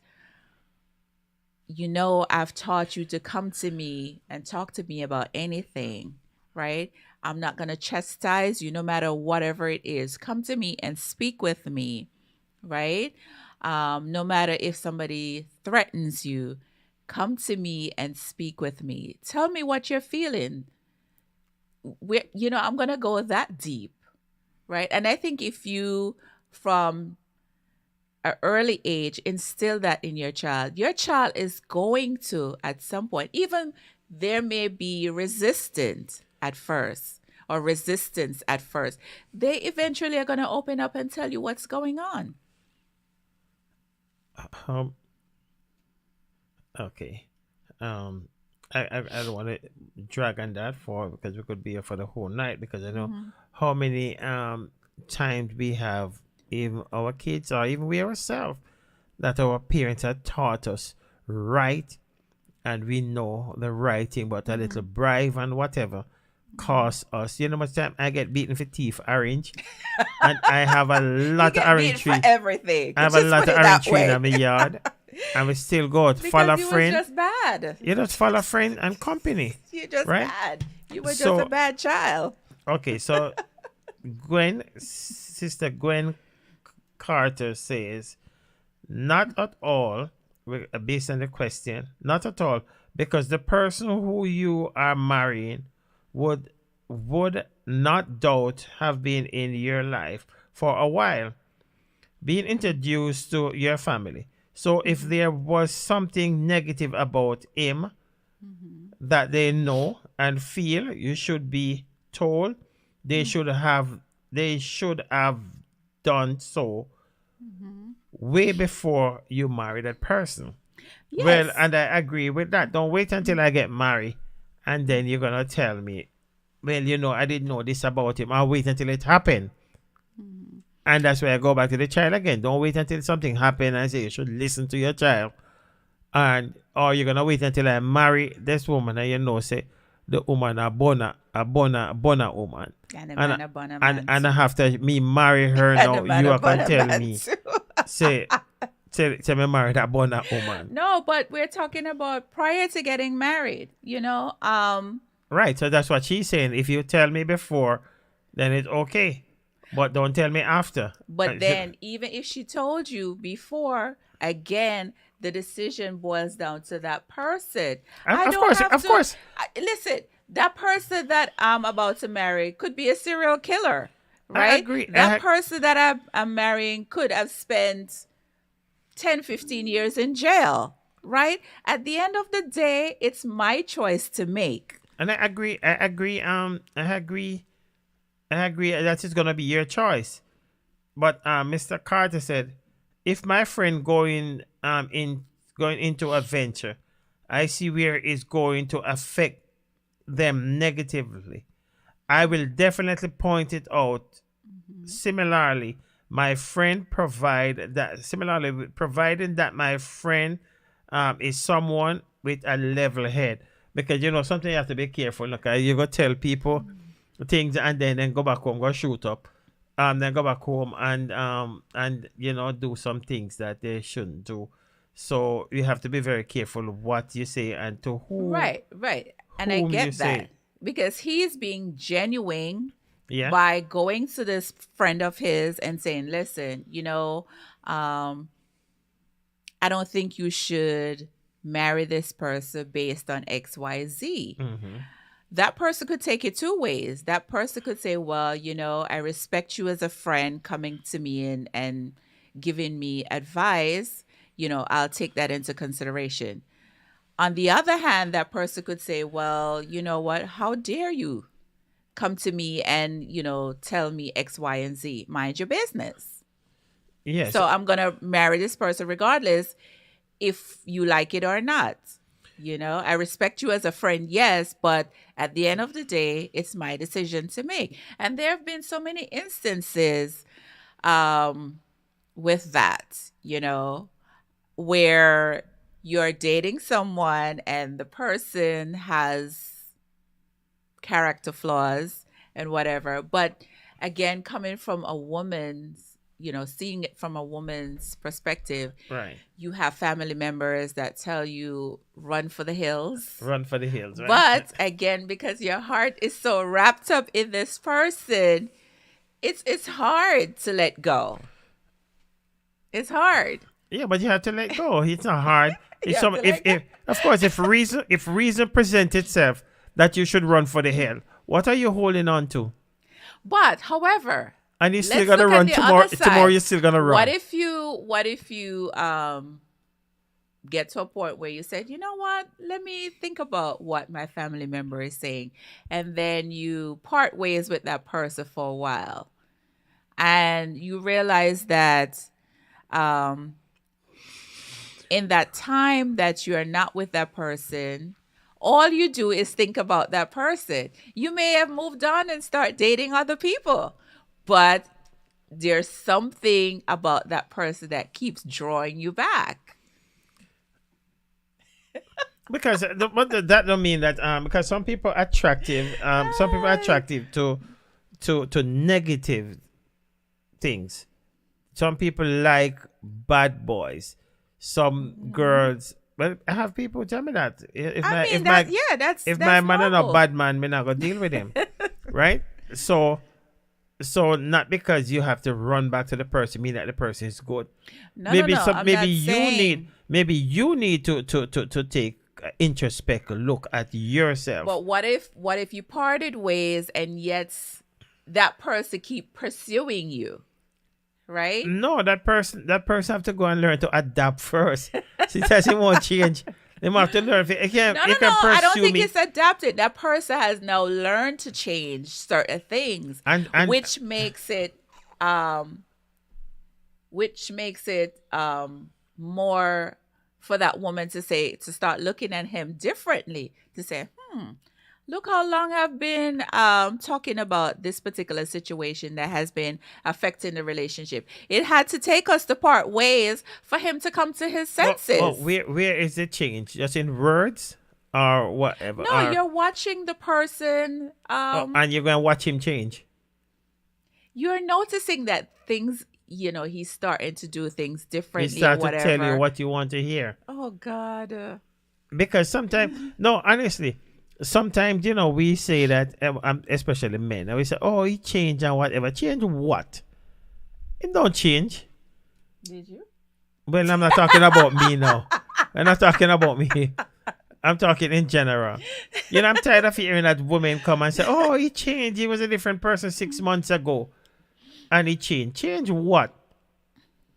I've taught you to come to me and talk to me about anything, right? I'm not going to chastise you no matter whatever it is. Come to me and speak with me, right? No matter if somebody threatens you, come to me and speak with me. Tell me what you're feeling. I'm going to go that deep, right? And I think if you, from an early age, instill that in your child is going to, at some point, even there may be resistance at first or resistance at first, they eventually are going to open up and tell you what's going on. Um. Okay. Um. I don't want to drag on that for because we could be here for the whole night because I know Hmm. how many times we have even our kids or even we ourselves that our parents have taught us right and we know the right thing, but a little bribe and whatever costs us. You know how much time I get beaten for teeth orange, and I have a You lot of get orange beat for tree. everything. I have a Just lot put of it orange that tree in way. my yard, and we still go out, follow Because you was friend. just bad. You just follow friend and company, You're just right? bad. You were just So a bad child. okay, so Sister Gwen Carter says, not at all, based on the question, not at all, because the person who you are marrying would not doubt have been in your life for a while, being introduced to your family. So if there was something negative about him that they know and feel, you should be told. They should have they should have done so way before you marry that person. Yes. Well, and I agree with that. Don't wait until I get married and then you're gonna tell me, well, I didn't know this about him. I'll wait until it happened. And that's where I go back to the child again. Don't wait until something happened and say you should listen to your child. And or you're gonna wait until I marry this woman and say the woman a bona woman. And a And man, a bonner man. and after me marry her And now, a man, you a are gonna bonner tell man me too. say me marry that bona woman. No, but we're talking about prior to getting married, Right. So that's what she's saying. If you tell me before, then it's okay. But don't tell me after. But then even if she told you before, again, the decision boils down to that person. Of course. Listen, that person that I'm about to marry could be a serial killer, I right? agree. That person that I'm marrying could have spent 10, 15 years in jail, right? At the end of the day, it's my choice to make. And I agree. I agree that is gonna be your choice. But Mr. Carter said, if my friend going into a venture, I see where it's going to affect them negatively. I will definitely point it out. Similarly, providing that my friend is someone with a level head, because something you have to be careful. Look, you go tell people things and then go back home, go shoot up, then go back home and do some things that they shouldn't do. So you have to be very careful what you say and to who. Right. And I whom you get say. that because he's being genuine Yeah. by going to this friend of his and saying, listen, I don't think you should marry this person based on XYZ. Mm-hmm. That person could take it two ways. That person could say, well, I respect you as a friend coming to me and giving me advice. I'll take that into consideration. On the other hand, that person could say, well, you know what? How dare you come to me and, tell me X, Y, and Z? Mind your business. Yes. So I'm going to marry this person regardless if you like it or not. I respect you as a friend, yes, but at the end of the day, it's my decision to make. And there have been so many instances with that, where you're dating someone and the person has character flaws and whatever. But again, coming from a woman's, seeing it from a woman's perspective, right. You have family members that tell you run for the hills. Run for the hills, right? But again, because your heart is so wrapped up in this person, it's hard to let go. It's hard. Yeah, but you have to let go. It's not hard. If of course, if reason presents itself that you should run for the hill, what are you holding on to? But however, and you're still gonna run tomorrow. Tomorrow you're still gonna run. What if you get to a point where you said, you know what, let me think about what my family member is saying, and then you part ways with that person for a while, and you realize that in that time that you are not with that person, all you do is think about that person. You may have moved on and start dating other people, but there's something about that person that keeps drawing you back. because that don't mean that because some people are Yes. attractive to negative things. Some people like bad boys. Some Mhm. girls. Well, I have people tell me that I mean that, yeah, if my that's man is a normal. bad man, me not gonna deal with him, right? So not because you have to run back to the person mean that the person is good. No, no, no. I'm Maybe not saying. you need to take introspect look at yourself. But what if you parted ways and yet that person keep pursuing you, right? No, that person have to go and learn to adapt first. She says he won't change. They have to learn. If No, he no, can no. I don't pursue think me it's adapted. That person has now learned to change certain things, and which makes it um more for that woman to start looking at him differently, to say, look how long I've been talking about this particular situation that has been affecting the relationship. It had to take us to part ways for him to come to his well, senses. where is the change? Just in words or whatever? No, Or you're watching the person. and you're gonna watch him change. You're noticing that things, he's starting to do things He differently or start to tell you whatever. what you want to hear. Oh God. Because sometimes, no, honestly, sometimes we say that, especially men, and we say, "Oh, he changed and whatever." Change what? It don't change. Did you? Well, I'm not talking about me now. I'm not talking about me. I'm talking in general. I'm tired of hearing that women come and say, "Oh, he changed. He was a different person 6 months ago, and he changed." Change what?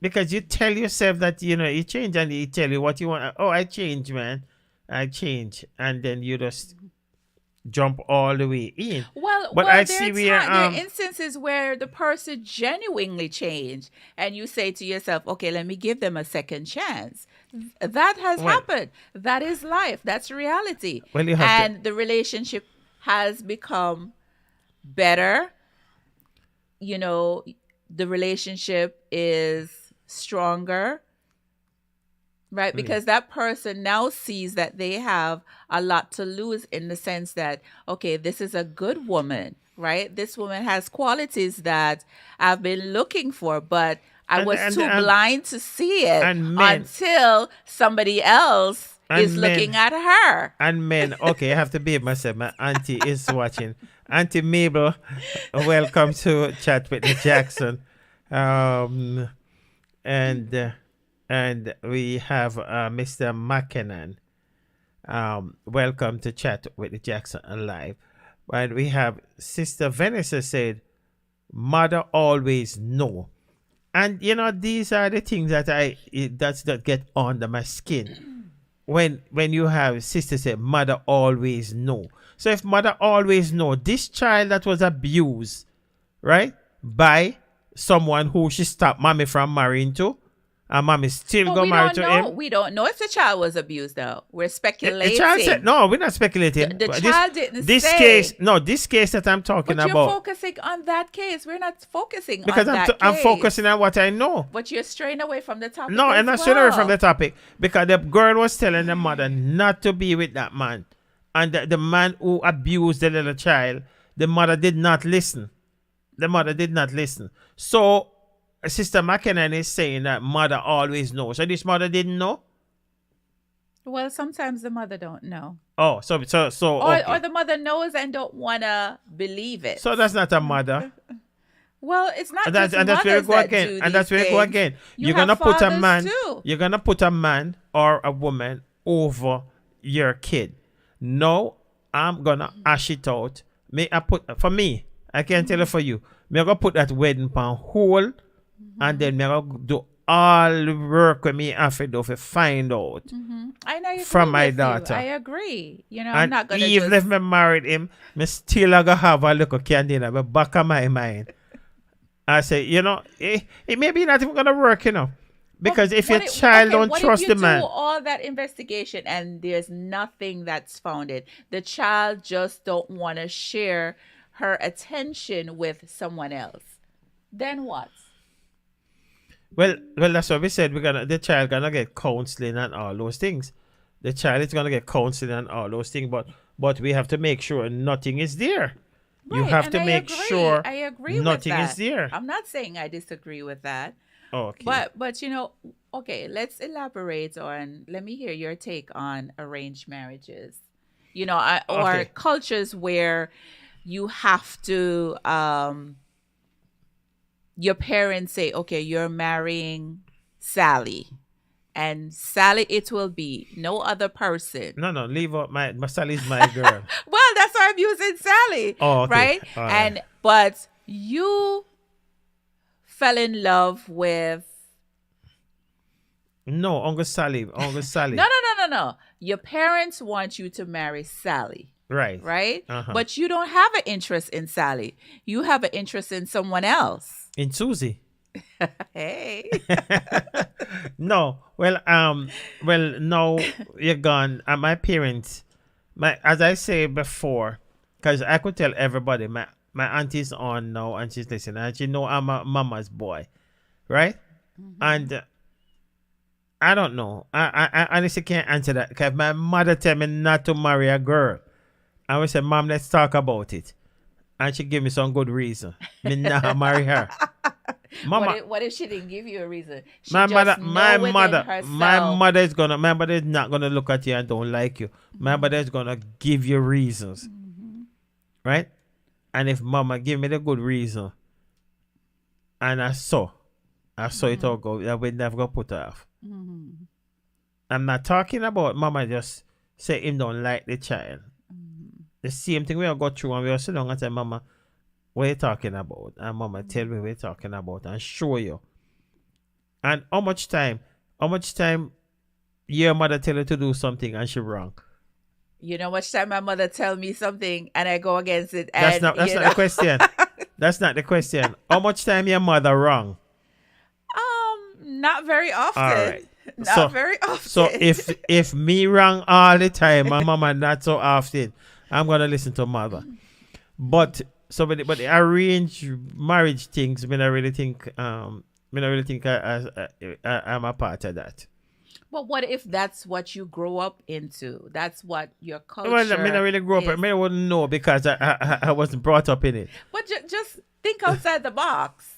Because you tell yourself that you change, and he tell you what you want. Oh, I change, man. I change, and then you just jump all the way in. Well, But I there see are where there are instances where the person genuinely changed, and you say to yourself, "Okay, let me give them a second chance." That has well happened. That is life. That's reality, well you have to and the relationship has become better. You know, the relationship is stronger, right? mm, Because that person now sees that they have a lot to lose, in the sense that, okay, this is a good woman, right? This woman has qualities that I've been looking for, but I and was and too and blind to see it and men until somebody else is and looking men at her. and men. Okay, I have to behave myself. My auntie is watching. Auntie Mabel, welcome to Chat with the Jackson. Um, and and we have Mr. McKinnon. Welcome to Chat with the Jackson Alive. And we have Sister Vanessa said, "Mother always know." And these are the things that get under my skin. When you have sister say, "Mother always know." So if mother always know, this child that was abused, right, by someone who she stopped mommy from marrying to, and mommy still But go we marry don't to know. him. We don't know if the child was abused, though. We're The child said, speculating. "No, we're not speculating." The But this child didn't this case, say. no, this case that I'm talking But you're about, focusing on that case. We're not focusing because on that I'm focusing case. on what I know. But you're straying away from the topic No, I'm as not straying away from the well. topic, because the girl was telling the mother not to be with that man, and the man who abused the little child, the mother did not listen. The mother did not listen. So Sister McKinnon is saying that mother always knows. So this mother didn't know. Well, sometimes the mother don't know. Oh, so Or okay. the mother knows and don't want to believe it. So that's not a mother. Well, it's not And just that's where we mothers go that again. do And these that's where we go things. again. You have fathers too. You're gonna put a man or a woman over your kid. No, I'm gonna ash it out. May I put for me, I can't tell you for you. Me I gonna put that wedding pan hold, and then me I gonna do all the work with me have to do to find out And I from agree my with you. I daughter. agree. I'm And not gonna even if just. me married him, me still a gonna have a little candy in the back of my mind. I say, it may be not even gonna work, But because if your child okay, don't what if trust you the do man, all that investigation and there's nothing that's founded? The child just don't want to share her attention with someone else. Then what? well, that's what we said. The child gonna get counseling and all those things. the child is gonna get counseling and all those things, but we have to make sure nothing is there. You Right, have and to I make agree. sure I agree with nothing is that. there. I'm not saying I disagree with that. Okay. But okay, let's elaborate on, let me hear your take on arranged marriages. Or Okay. cultures where you have to your parents say, "Okay, you're marrying Sally." And Sally it will be, no other person. No, no, leave out my Sally is my girl. Well, that's why I'm using Sally, Oh, okay. right? All right. And but you fell in love with No, Uncle Sally. Uncle no, Sally. no, no, no, no. Your parents want you to marry Sally, Right. right? Uh-huh. But you don't have an interest in Sally. You have an interest in someone else. In Susie. Hey. No. Well, no, you're gone. My parents, as I say before, because I could tell everybody, my auntie's on now and she's listening, and she know I'm a mama's boy, right? And I don't know. I honestly can't answer that because my mother tell me not to marry a girl. I would say, Mom, let's talk about it. And she give me some good reason. Me not marry her. Mama, What if she didn't give you a reason? She my just mother, know within herself. my mother is not gonna look at you and don't like you. My mother is gonna give you reasons, right? And if mama give me the good reason, and I saw it all go, I would never go put her off. I'm not talking about mama just say him don't like the child. The same thing we all go through and we all sit down and say, Mama, what are you talking about? And Mama tell me what you're talking about and show you. And how much time your mother tell you to do something and she wrong? You know, much time my mother tell me something and I go against it. That's And not the question. That's not the question. How much time your mother wrong? Not very often. All right. Not very often. So if me wrong all the time, my mama not so often, I'm gonna listen to mother. But but the arranged marriage things, me not really think I'm a part of that. But what if that's what you grow up into? That's what your culture Well, I mean, I really grew up. I is. mean, I wouldn't know because I wasn't brought up in it. But just think outside the box.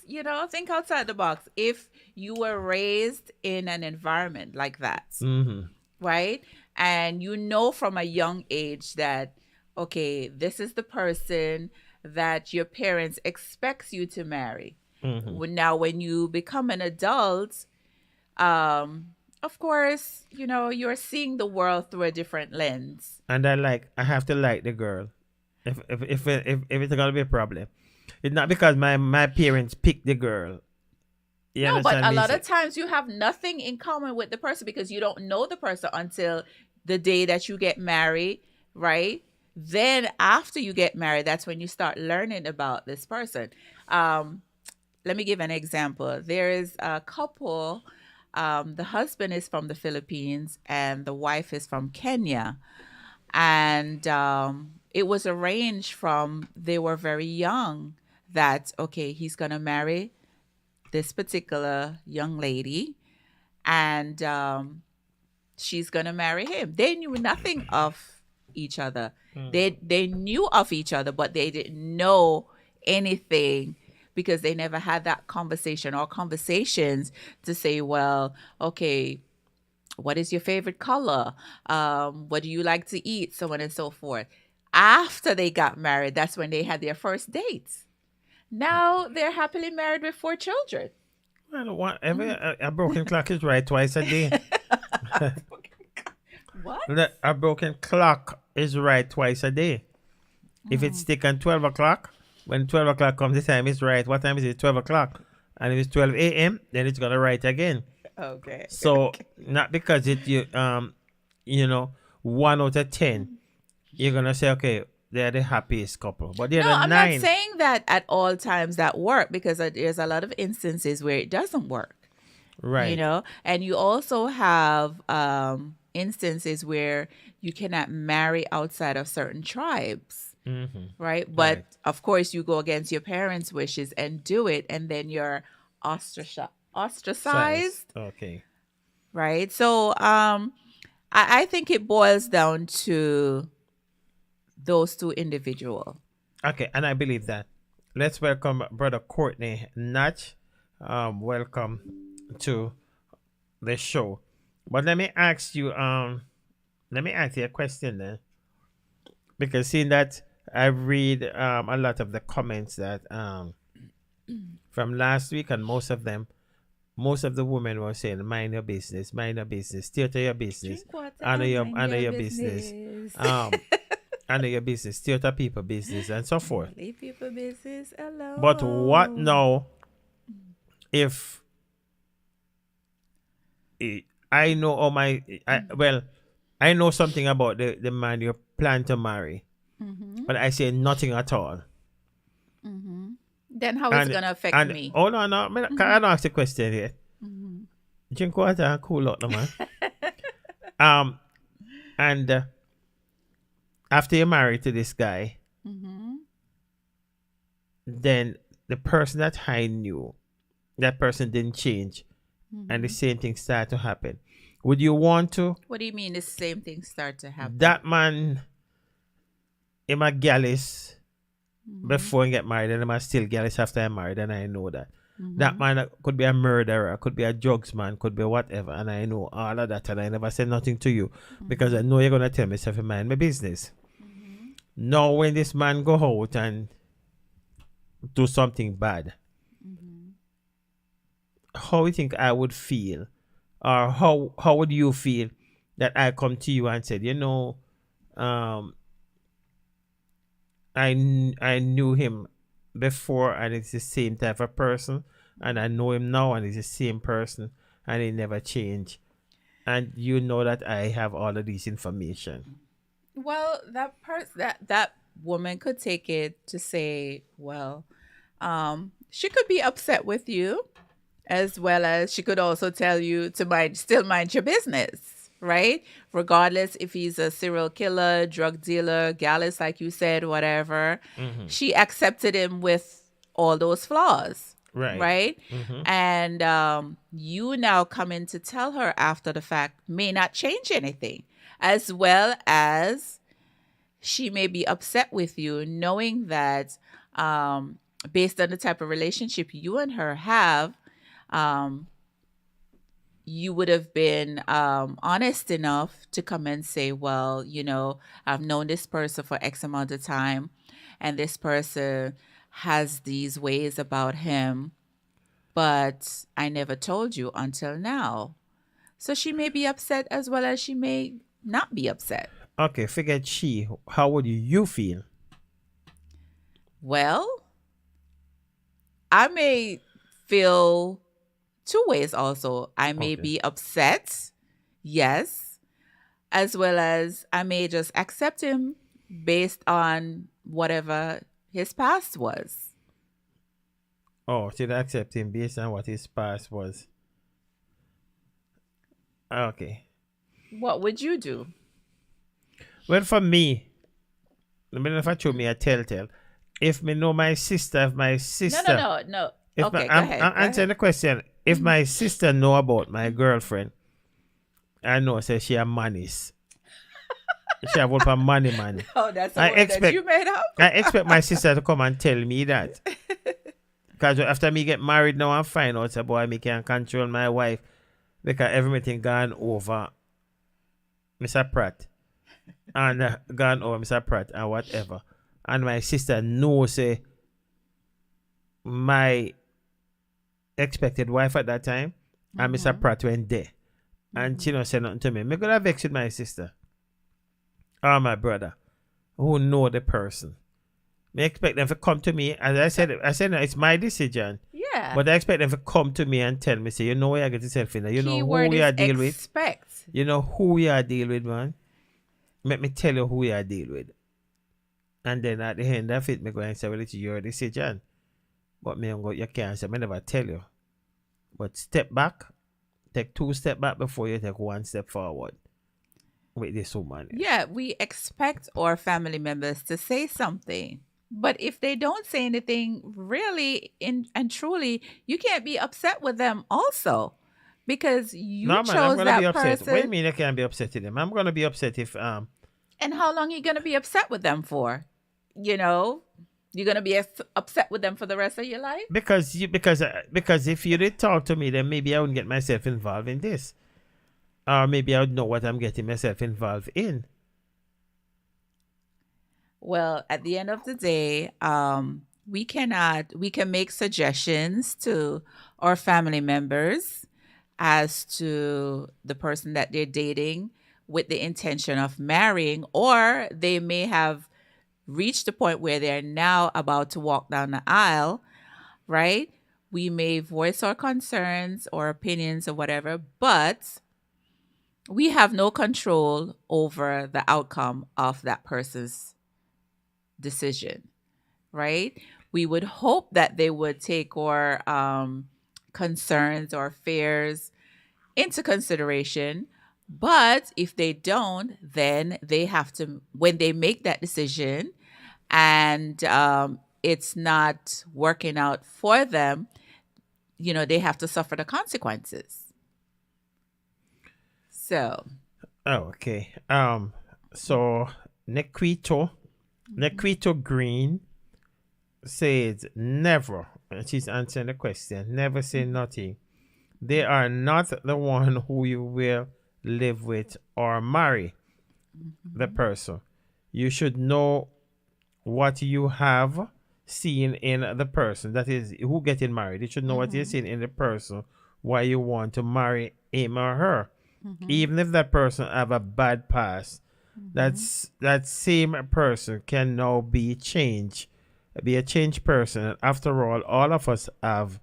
Think outside the box. If you were raised in an environment like that, right? And you know from a young age that, okay, this is the person that your parents expects you to marry. Now, when you become an adult, of course, you're seeing the world through a different lens. And I have to like the girl, if it's gonna be a problem. It's not because my parents picked the girl. You No, but understand a me? lot of times you have nothing in common with the person because you don't know the person until the day that you get married, right? Then after you get married, that's when you start learning about this person. Let me give an example. There is a couple. The husband is from the Philippines and the wife is from Kenya. And it was arranged from they were very young that, okay, he's going to marry this particular young lady and she's going to marry him. They knew nothing of each other. They knew of each other, but they didn't know anything because they never had that conversation or conversations to say, well, okay, what is your favorite color? What do you like to eat? So on and so forth. After they got married, that's when they had their first dates. Now they're happily married with 4 children. Well, a broken clock is right twice a day. What? A broken clock is right twice a day. If it's taken 12 o'clock, when 12 o'clock comes, the time is right. What time is it? 12 o'clock. And if it's 12 a.m., then it's going to write again. Okay. So, not because you 1 out of 10, you're going to say, okay, they're the happiest couple. But the No, other I'm 9. not saying that at all times that work because there's a lot of instances where it doesn't work. Right. And you also have instances where you cannot marry outside of certain tribes, right? But of course, you go against your parents' wishes and do it, and then you're ostracized, Okay. right? So I think it boils down to those two individuals. Okay, and I believe that. Let's welcome Brother Courtney Natch. Welcome to the show. But let me ask you a question then, because seeing that I read a lot of the comments that from last week, and most of the women were saying, mind your business, stay to your business, Drink water honor and your mind honor your your business, business. um, honor your business, stay to people business, and so forth. Leave people business But what alone. now if I know all my well, I know something about the man you plan to marry, Mm-hmm. but I say nothing at all. Mm-hmm. Then how is it And gonna affect and me? hold on, no, can I ask a question here? Mm-hmm. Drink water and cool out, no man. Um, and after you're married to this guy, Mm-hmm. then the person that I knew, that person didn't change, and the Mm-hmm. same thing started to happen. Would you want to? What do you mean the same thing start to happen? That man, him a gallus Mm-hmm. before he get married, and him a still gallus after I married, and I know that. That Mm-hmm. man could be a murderer, could be a drugs man, could be whatever, and I know all of that, and I never said nothing to you because I know you're gonna tell me stuff in mind my business. Mm-hmm. Now, when this man go out and do something bad, Mm-hmm. how you think I would feel, or how would you feel that I come to you and said, um, I knew him before, and it's the same type of person, and I know him now, and it's the same person, and he never changed, and you know that I have all of this information. Well, that woman could take it to say, well, she could be upset with you, as well as she could also tell you to mind your business, right? Regardless if he's a serial killer, drug dealer, gallus, like you said, whatever. Mm-hmm. She accepted him with all those flaws, Right. right? Mm-hmm. And you now come in to tell her after the fact may not change anything, as well as she may be upset with you knowing that based on the type of relationship you and her have, um, you would have been honest enough to come and say, well, I've known this person for X amount of time, and this person has these ways about him, but I never told you until now. So she may be upset as well as she may not be upset. Okay, forget she. How would you feel? Well, I may feel two ways also. I may Okay. be upset, yes, as well as I may just accept him based on whatever his past was. Oh, should I accept him based on what his past was? Okay. What would you do? Well, for me, I mean, if I show me a telltale, if me know my sister, if my No, no, sister, no, no. if my, Okay, go ahead. I'm Go answering ahead. the question. If my sister know about my girlfriend, I know say she a manis. She have one money. Oh, that's a I word that expect you made up? I expect my sister to come and tell me that. Because after me get married now and find out, say, boy, me can control my wife because everything gone over Mr. Pratt. And gone over Mr. Pratt and whatever. And my sister knows, say, my expected wife at that time and Mr. Mm-hmm. Pratt went there. And she don't say nothing to me. Me gonna vex with my sister or my brother who know the person. Me expect them to come to me. As I said no, it's my decision. Yeah. But I expect them to come to me and tell me, say, you know where I get yourself in there. You know who Keyword we is are deal with. expect. You know who we are deal with, man. Let me tell you who we are deal with. And then at the end of it, me go and say, well, it's your decision. But me, you can't say, me never tell you. But step back, take 2 steps back before you take 1 step forward with this woman. Yeah, we expect our family members to say something. But if they don't say anything, really and truly, you can't be upset with them also. because you No, man, I'm chose gonna be that upset. What do you person. mean I can't be upset with them? I'm gonna be upset if And how long are you going to be upset with them for? You know, you're going to be upset with them for the rest of your life? because if you did talk to me, then maybe I wouldn't get myself involved in this, or maybe I would know what I'm getting myself involved in. Well, at the end of the day, we can make suggestions to our family members as to the person that they're dating with the intention of marrying, or they may have reached the point where they're now about to walk down the aisle, right? We may voice our concerns or opinions or whatever, but we have no control over the outcome of that person's decision, right? We would hope that they would take our concerns or fears into consideration. But if they don't, then they have to, when they make that decision and it's not working out for them, they have to suffer the consequences. So, Oh, okay. So Nequito Green says never. And she's answering the question. Never say nothing. They are not the one who you will live with or marry the person. You should know what you have seen in the person. That is, who getting married. You should know what you're seeing in the person, why you want to marry him or her. Even if that person have a bad past, that same person can now be changed, be a changed person. After all of us have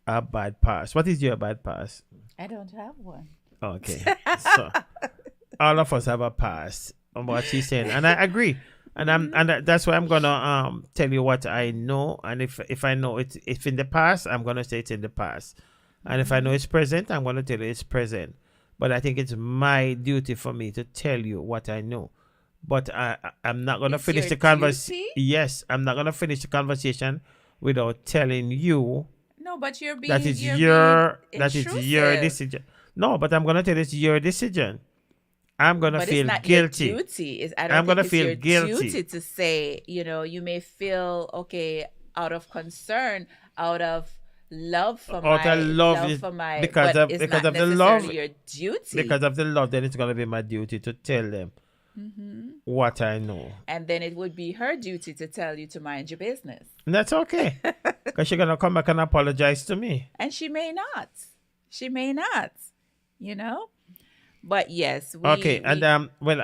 a bad past. What is your bad past? I don't have one. Okay, so all of us have a past. On what she's saying, and I agree. That's why I'm gonna tell you what I know, and if I know it's in the past, I'm gonna say it's in the past, and if I know it's present, I'm gonna tell you it's present. But I think it's my duty for me to tell you what I know. But I'm not gonna It's finish your the conversation. duty? Yes, I'm not gonna finish the conversation without telling you No, but that it's you're being that it's your intrusive. decision. No, but I'm gonna tell you it's your decision. I'm gonna But it's feel not your guilty. duty. I don't I'm think gonna it's feel your guilty duty to say, you may feel okay out of concern, out of out of love love for my, because but of it's not the love, necessarily your duty. because of the love. Then it's gonna be my duty to tell them what I know, And then it would be her duty to tell you to mind your business. and that's okay. Because she's gonna come back and apologize to me. And she may not. She may not, you know? But yes, Okay, and we well,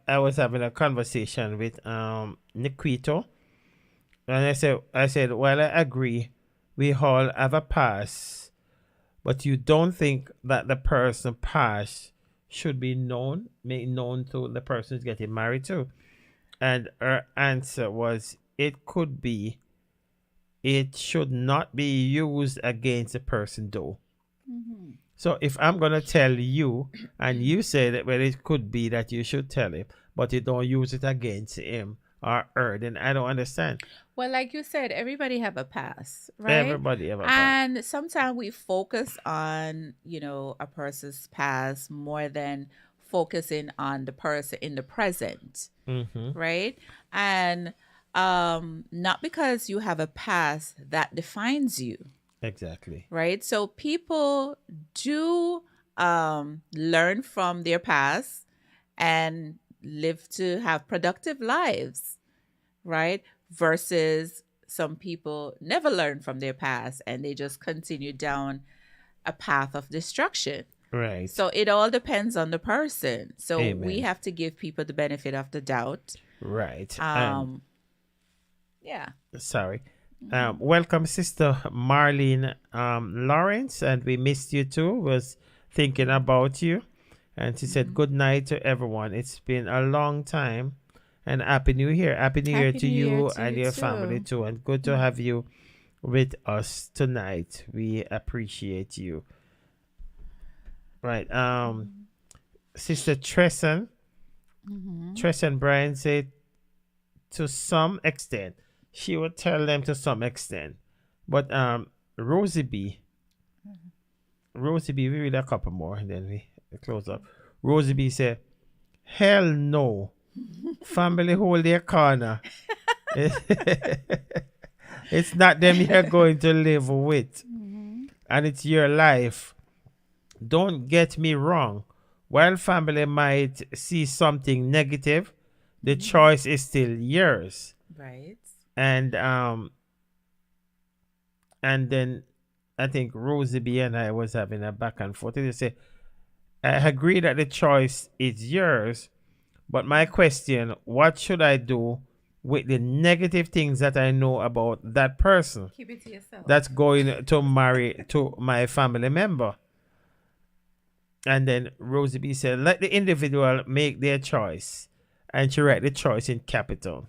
I was having a conversation with Nikito, and I said, well, I agree, we all have a past, but you don't think that the person past should be known, made known to the person who's getting married to? And her answer was, it could be, it should not be used against the person though. So if I'm gonna tell you, and you say that, well, it could be that you should tell him, but you don't use it against him or her, then I don't understand. well, like you said, everybody have a past, right? Everybody have a past. And sometimes we focus on, a person's past more than focusing on the person in the present, Mm-hmm. right? And not because you have a past that defines you, Exactly. right? So people do learn from their past and live to have productive lives, right? Versus some people never learn from their past and they just continue down a path of destruction. Right. So it all depends on the person. So we Amen. have to give people the benefit of the doubt. Right. Yeah. Sorry. Welcome, Sister Marlene Lawrence, and we missed you too. Was thinking about you, and she said good night to everyone. It's been a long time, and Happy New Year. Happy New Year Happy to New Year you to and you your family too. too, and good to have you with us tonight. We appreciate you. Right. Sister Tresson Brian said, to some extent, she would tell them to some extent, but Rosie B, Rosie B, we read a couple more and then we close up. Rosie B said, hell no. Family hold their corner. It's not them you're going to live with. And it's your life. Don't get me wrong. While family might see something negative, the choice is still yours. Right. And and then I think Rosie B and I was having a back and forth. They say, I agree that the choice is yours, but my question, what should I do with the negative things that I know about that person Keep it to yourself. that's going to marry to my family member? And then Rosie B said, let the individual make their choice. And she write the choice in capital.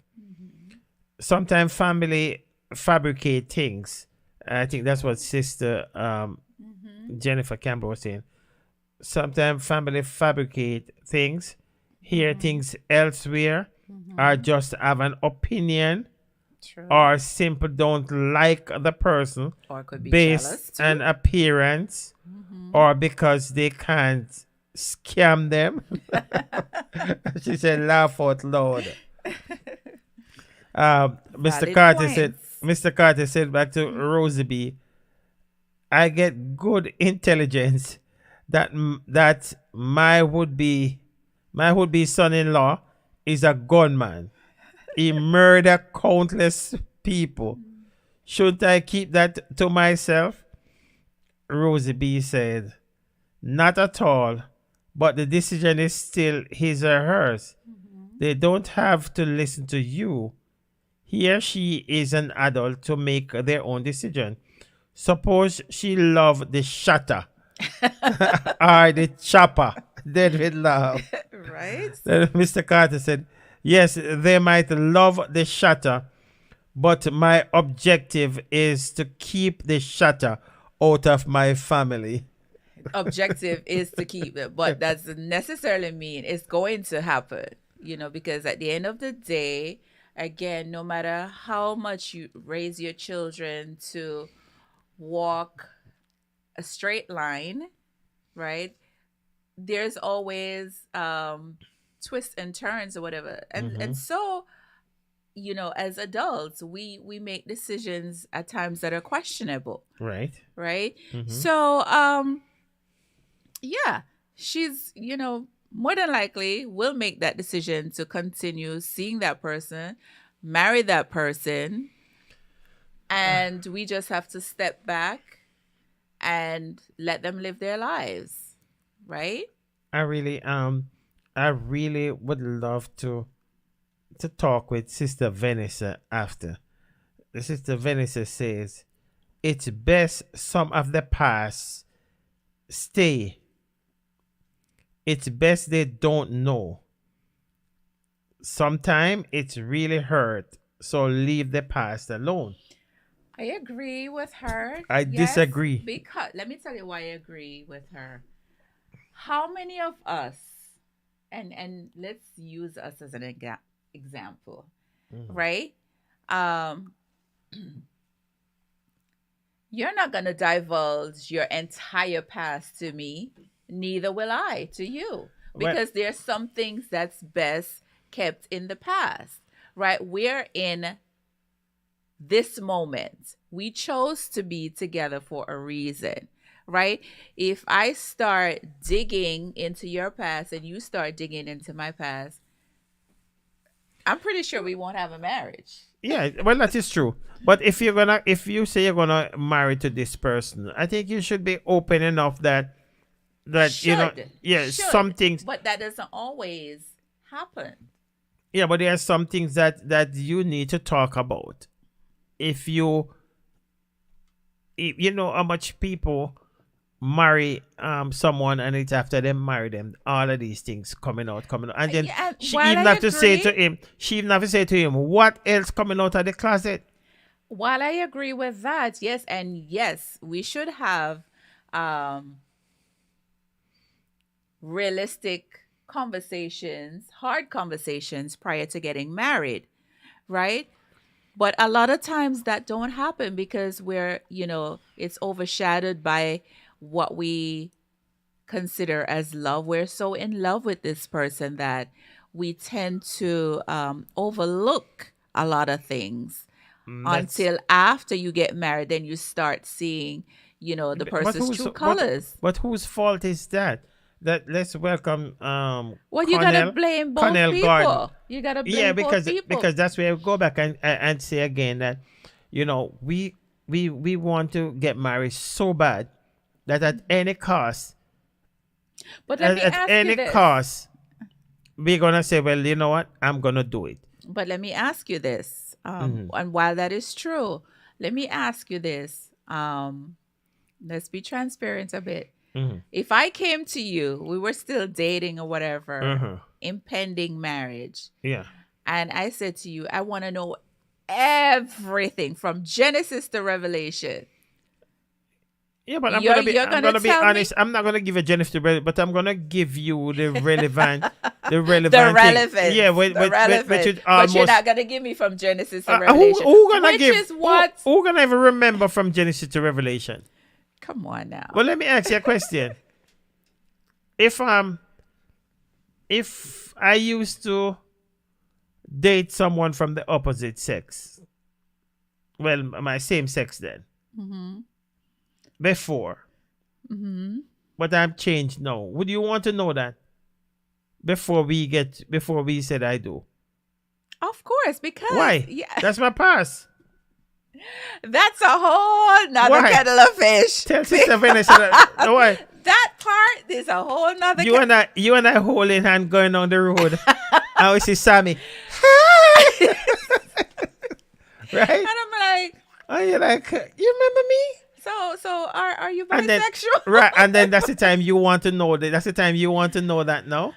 Sometimes family fabricate things. I think that's what Sister Jennifer Campbell was saying. Sometimes family fabricate things, hear things elsewhere, or just have an opinion, True. or simply don't like the person Or it could be jealous based too. on appearance, or because they can't scam them. She said, laugh out loud. Mr. Valid Carter said, points. Mr. Carter said back to Rosie B, I get good intelligence that that my would be son-in-law is a gunman. He murdered countless people. Shouldn't I keep that to myself? Rosie B said, not at all, but the decision is still his or hers. They don't have to listen to you. He or she is an adult to make their own decision. Suppose she loved the shatter or the chopper. Then we'd laugh. Right. Then Mr. Carter said, yes, they might love the shatter, but my objective is to keep the shatter out of my family. Objective is to keep it, but that doesn't necessarily mean it's going to happen, because at the end of the day, again, no matter how much you raise your children to walk a straight line, right? There's always twists and turns or whatever. And so, as adults, we make decisions at times that are questionable, Right. right? So, yeah, she's, more than likely will make that decision to continue seeing that person, marry that person, and we just have to step back and let them live their lives, right? I really would love to talk with Sister Vanessa after. The Sister Vanessa says it's best some of the past stay. It's best they don't know. Sometimes it's really hurt, so leave the past alone. I agree with her. I disagree. Because let me tell you why I agree with her. How many of us, and let's use us as an example, right? Um, you're not going to divulge your entire past to me, neither will I to you, Well, because there's some things that's best kept in the past, right? We're in this moment. We chose to be together for a reason, right? If I start digging into your past and you start digging into my past, I'm pretty sure we won't have a marriage. yeah, well, that is true. But if you say you're gonna marry to this person, I think you should be open enough that yeah, some things. But that doesn't always happen. Yeah, but there are some things that you need to talk about. If you know how much people marry someone and it's after they marry them, all of these things coming out, and then Yeah, she while even I have to say to agree, him, what else coming out of the closet? while I agree with that, yes, and yes, we should have um realistic conversations, hard conversations prior to getting married, right? But a lot of times that don't happen because it's overshadowed by what we consider as love. We're so in love with this person that we tend to overlook a lot of things That's until after you get married. Then you start seeing, the but person's whose true colors. but whose fault is that? That let's welcome Well, you gotta Cornell blame both Cornell Garden. people. You gotta Yeah, blame both because people. that's where I go back and say again that we want to get married so bad that at any cost, But let me at ask you any this. cost, we're gonna say, well, you know what, I'm gonna do it. But let me ask you this. Hmm. And while that is true, let me ask you this. Let's be transparent a bit. Hmm. If I came to you, we were still dating or whatever, Hmm. impending marriage, Yeah. and I said to you, I want to know everything from Genesis to Revelation. Yeah, but You're I'm gonna gonna be tell me honest. I'm not gonna give a Jennifer, but I'm gonna give you the the relevant thing. relevance, Yeah, the which relevant, is but you're almost. not gonna give me from Genesis to Who Revelation, gonna which give? is what? Who gonna ever remember from Genesis to Revelation? Come on Well, now. let me ask you a question. If if I used to date someone from the opposite sex, well, my same sex then Mm-hmm. before, Mm-hmm. but I'm changed now. Would you want to know that before we said I do? Of course, because Why? yeah, That's my past. that's a whole nother Why? kettle of fish. Tell Sister Vanessa that. Why? That part is a whole nother. You and I holding hand going on the road. I see Sammy. And Right? I'm like, And you're like, you remember me? so are you And then, bisexual? right, and then that's the time you want to know that. That's the time you want to know that, no?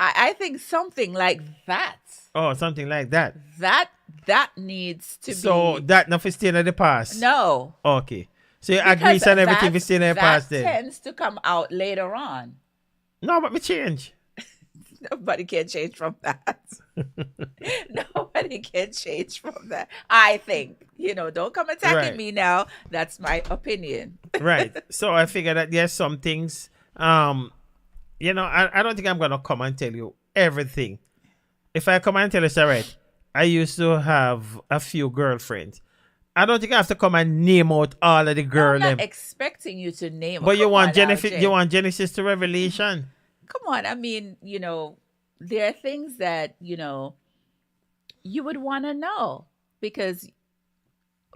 I think something like that. Oh, something like that. That needs to So be that nothing staying in the past. no. Okay. So you agree Because on everything we staying in the that past then. tends to come out later on. No, but me change. Nobody can change from that. Nobody can change from that. I think. Don't come attacking Right. me now. That's my opinion. Right. So I figure that there's some things. I don't think I'm gonna come and tell you everything. If I come and tell you, it's all right. I used to have a few girlfriends. I don't think I have to come and name out all of the I'm girl not them. expecting you to name. But you Come want on, Genesis? Algie. You want Genesis to Revelation? Come on. I mean, there are things that, you would want to know because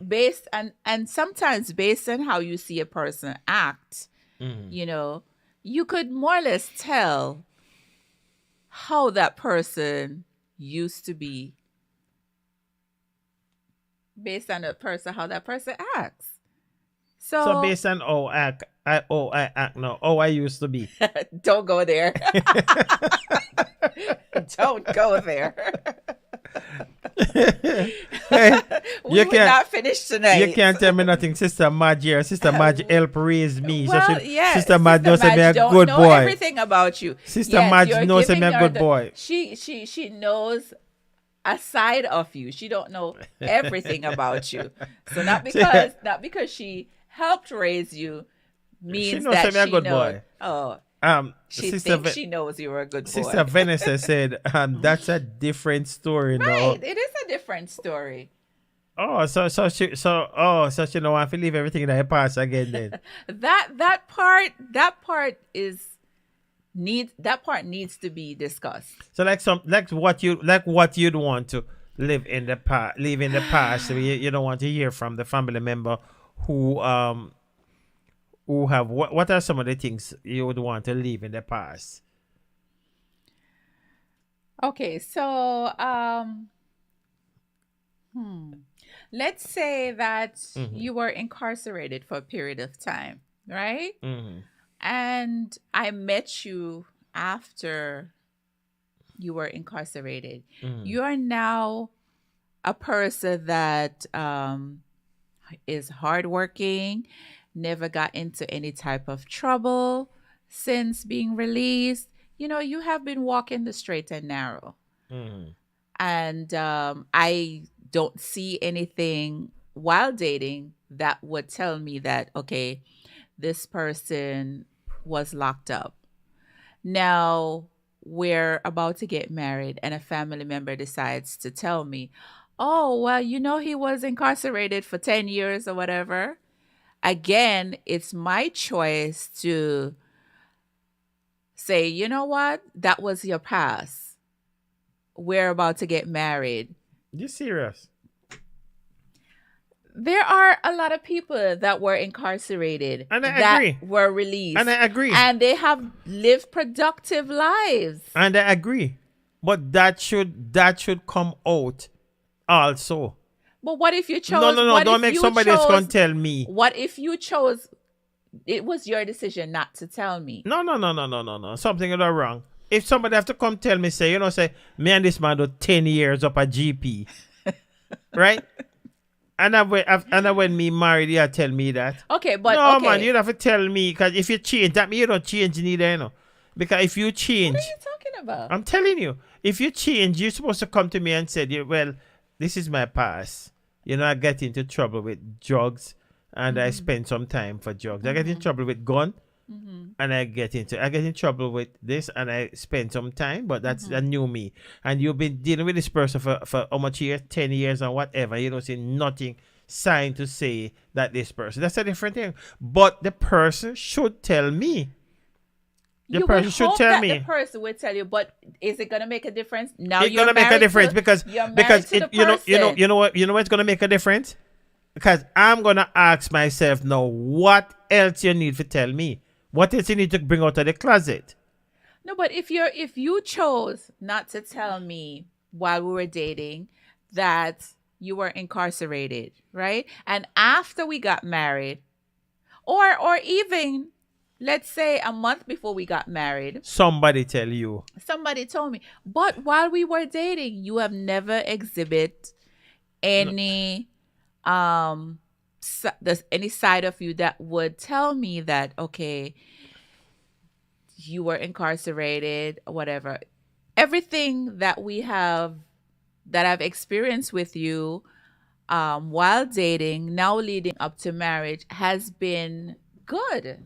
based and sometimes based on how you see a person act, Mhm. you could more or less tell how that person used to be based on how that person acts. So So based on I act now, how I used to be. don't go there. Don't go there. Hey, We you would can't not finish tonight. you can't tell me nothing, Sister Madge here. Sister Madge help raise me. Well, she, yeah, Sister Madge knows me a don't good know boy. everything about you. Sister Yes, Madge you're knows me giving a her good boy. She knows a side of you. She don't know everything about you. So not because she helped raise you means knows that me a she good knows. boy. Oh, she Sister thinks Va- she knows you were a good Sister boy. Vanessa said, that's a different story now. Right, it is a different story. Oh, so she know I have to leave everything in her past again then. That part needs to be discussed. So like what you'd want to live in the past. So you don't want to hear from the family member who have what are some of the things you would want to leave in the past? Okay, so let's say that Mm-hmm. you were incarcerated for a period of time, right? Mm-hmm. And I met you after you were incarcerated. Mm-hmm. You are now a person that is hardworking, never got into any type of trouble since being released. You have been walking the straight and narrow. Mm-hmm. And I don't see anything while dating that would tell me that, okay, this person was locked up. Now we're about to get married, and a family member decides to tell me, oh, well, he was incarcerated for 10 years or whatever. Again, it's my choice to say, you know what? That was your past. We're about to get married. You serious? There are a lot of people that were incarcerated And I that agree. were released. And I agree. And they have lived productive lives. And I agree. But that should come out also. But what if you chose? No. what Don't if make you somebody else chose- gonna tell me. What if you chose? It was your decision not to tell me. No. Something is wrong. If somebody have to come tell me, say, me and this man do 10 years up at GP. Right? And when me married, you tell me that. Okay, but no, okay. man, you have to tell me, because if you change, that means you don't change neither, Because if you change, What are you talking about? I'm telling you, if you change, you're supposed to come to me and say, well, this is my past. I get into trouble with drugs, and I spend some time for drugs. I get in trouble with gun, and I get in trouble with this, and I spend some time, but that's a new me. And you've been dealing with this person for how much years? 10 years or whatever. You don't see nothing sign to say that this person. That's a different thing. But the person should tell me. You person would should hope tell that me. The person would tell you, but is it gonna make a difference? Now It's you're gonna make a married difference to- because you're married because to it, the you know person. what's gonna make a difference? Because I'm gonna ask myself now, what else you need to tell me? What else you need to bring out of the closet? No, but if you chose not to tell me while we were dating that you were incarcerated, right? And after we got married, or even let's say a month before we got married, Somebody tell you. somebody told me, but while we were dating, you have never exhibit any any side of you that would tell me that, okay, you were incarcerated or whatever. Everything that I've experienced with you while dating, now leading up to marriage, has been good.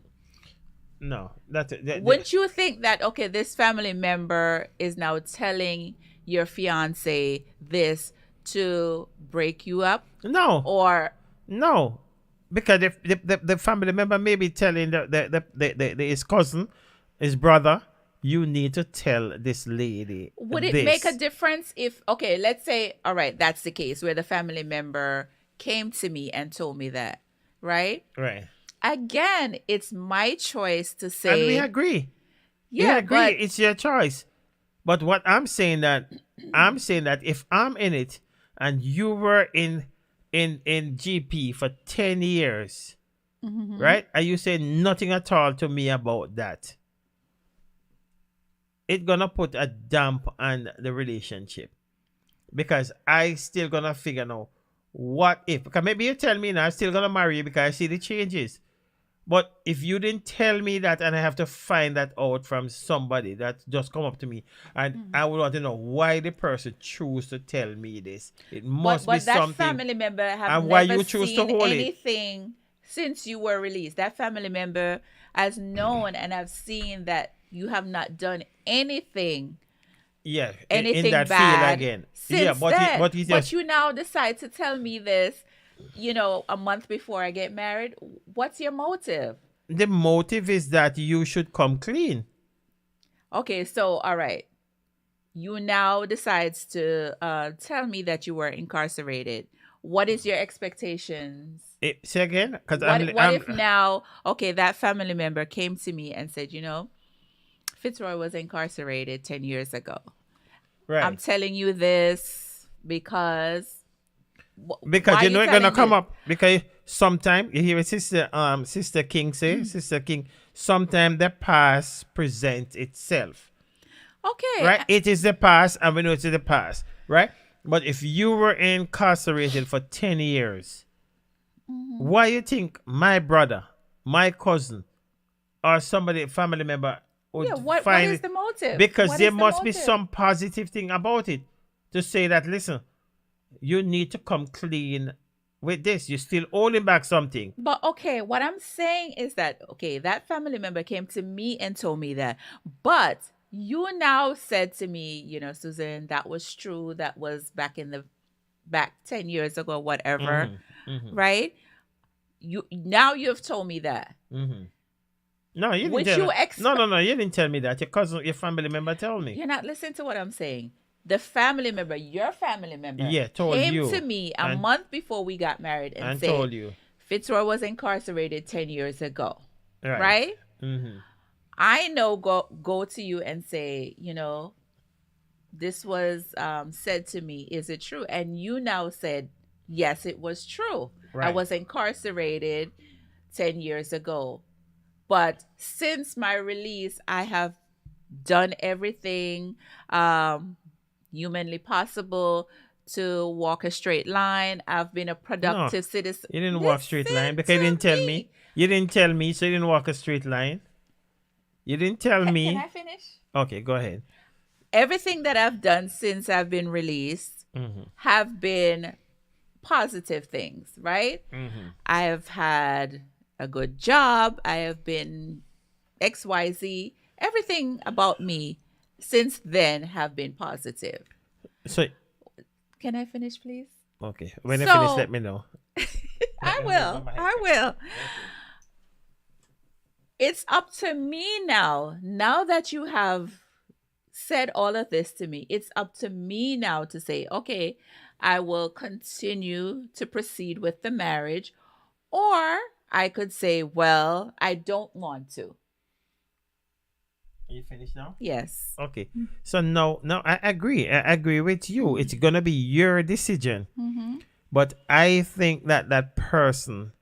No, Wouldn't you think that, okay, this family member is now telling your fiance this to break you up? no, Or no, because if the family member may be telling his cousin, his brother, you need to tell this lady. would it this. make a difference if, okay, let's say, all right, that's the case where the family member came to me and told me that, right? Right? Again, it's my choice to And say, we agree. yeah, we agree. but It's your choice. But what I'm saying that if I'm in it and you were in GP for 10 years, right? And you say nothing at all to me about that, it's gonna put a damp on the relationship. Because I still gonna figure now, what if, because maybe you tell me now I'm still gonna marry you because I see the changes. But if you didn't tell me that, and I have to find that out from somebody that just come up to me, and I would want to know why the person choose to tell me this. It must but be that something. family member have and why never you choose to seen hold it. anything since you were released. That family member has known and have seen that you have not done anything Yeah, anything in that bad field again. since Yeah, but then. but he just you now decide to tell me this, a month before I get married. What's your motive? the motive is that you should come clean. Okay, so all right. You now decides to tell me that you were incarcerated. What is your expectations? Say again, because What if now, okay, that family member came to me and said, Fitzroy was incarcerated 10 years ago. right. I'm telling you this because Because why you are know it's gonna telling come this? up. Because sometimes you hear a sister King say, Sister King, sometimes the past presents itself. Okay. Right? It is the past, and we know it's the past, right? But if you were incarcerated for 10 years, why you think my brother, my cousin, or somebody, family member would Yeah, what find is it? the motive? Because What there is the must be motive? some positive thing about it to say that, listen, you need to come clean with this. You're still holding back something. But okay, what I'm saying is that okay, that family member came to me and told me that. But you now said to me, Susan, that was true. That was back 10 years ago, whatever, Mm-hmm. Mm-hmm. right? You've told me that. Mm-hmm. No, you didn't Which tell you me. expect. No, you didn't tell me that. Your family member told me. You're not listening to what I'm saying. The family member, your family member, Yeah, told came you. to me a And- month before we got married and And said, told you. Fitzroy was incarcerated 10 years ago, Right. right? Mm-hmm. I know go to you and say, this was said to me. Is it true? And you now said, yes, it was true. I Right. was incarcerated 10 years ago. But since my release, I have done everything humanly possible to walk a straight line. I've been a productive citizen. You didn't walk straight line because you Listen didn't to tell me. You didn't tell me, so you didn't walk a straight line. You didn't tell me. Can I finish? Okay, go ahead. Everything that I've done since I've been released Mm-hmm. have been positive things, right? Mm-hmm. I have had a good job. I have been XYZ. Everything about me since then have been positive. So, Can I finish, please? okay. When I So- finish, let me know. I will. It's up to me now. Now that you have said all of this to me, it's up to me now to say, okay, I will continue to proceed with the marriage, or I could say, well, I don't want to. You finished now? Yes. Okay. So now I agree. I agree with you. It's gonna be your decision. Mm-hmm. But I think that person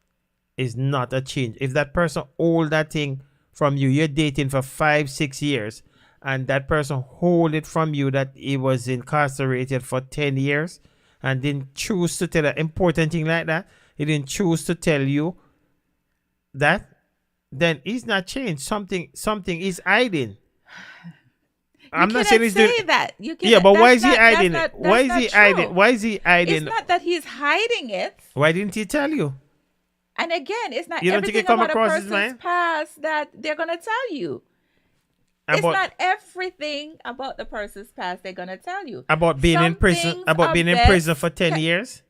is not a change. If that person hold that thing from you, you're dating for 5-6 years, and that person hold it from you that he was incarcerated for 10 years and didn't choose to tell an important thing like that, he didn't choose to tell you that, then he's not changed. Something is hiding. I'm not saying he's say doing that. You yeah, cannot- but why that's is he not- hiding that's it? not- Why is that's he not hiding? true. Why is he hiding? It's not that he's hiding it. Why didn't he tell you? And again, it's not You don't think everything it come about a across his person's mind? past that they're gonna tell you. It's About not everything about the person's past they're gonna tell you. about being in Some prison things about are being in best prison for 10 kept- years?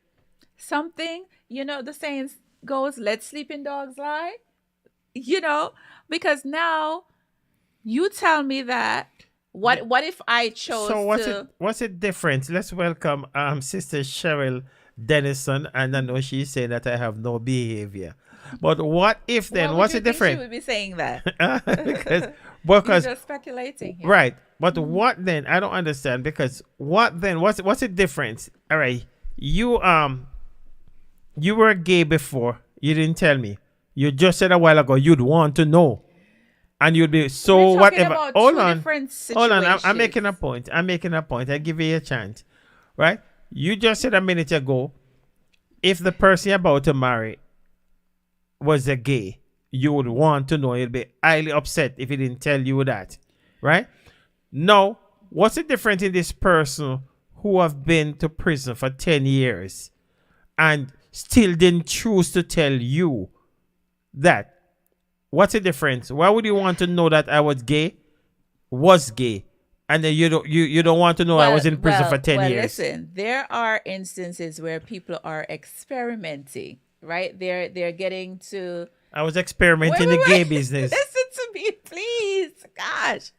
Something, the saying goes, "Let sleeping dogs lie." Because now you tell me that. What if I chose So to? what's the difference? Let's welcome Sister Cheryl Dennison, and I know she's saying that I have no behavior. But what if then? Why would What's you the think she difference? would be saying that. because You're just speculating. Here. right. But what then? I don't understand, because what then? What's the difference? All right. You were gay before. You didn't tell me. You just said a while ago you'd want to know. And you'd be so We're talking whatever. about Hold two on. different Hold on. I'm situations. making a point. I give you a chance. Right? You just said a minute ago, if the person you're about to marry was a gay, you would want to know. You'd be highly upset if he didn't tell you that. Right? Now, what's the difference in this person who have been to prison for 10 years and still didn't choose to tell you that? What's the difference? Why would you want to know that I was gay? And then you don't want to know I was in prison for 10 years. Listen, there are instances where people are experimenting, right? They're getting to I was experimenting in the gay business. Listen to me, please. Gosh,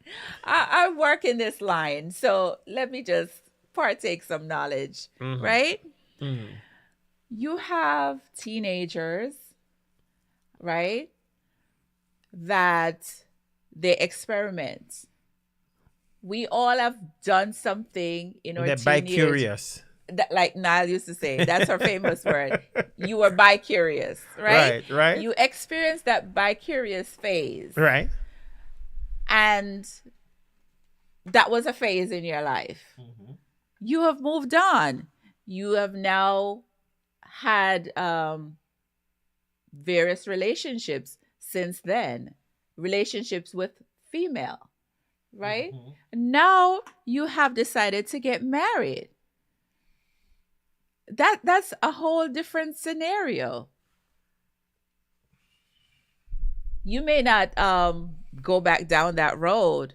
I work in this line, so let me just partake some knowledge, right? Mhm. You have teenagers, right? That they experiment. We all have done something in our They're teenage. bi-curious. That, like Niall used to say, that's her famous word. You were bi-curious, right? Right. You experienced that bi-curious phase. Right. And that was a phase in your life. You have moved on. You have now had various relationships since then, relationships with female, right? Now you have decided to get married. that's a whole different scenario. You may not go back down that road.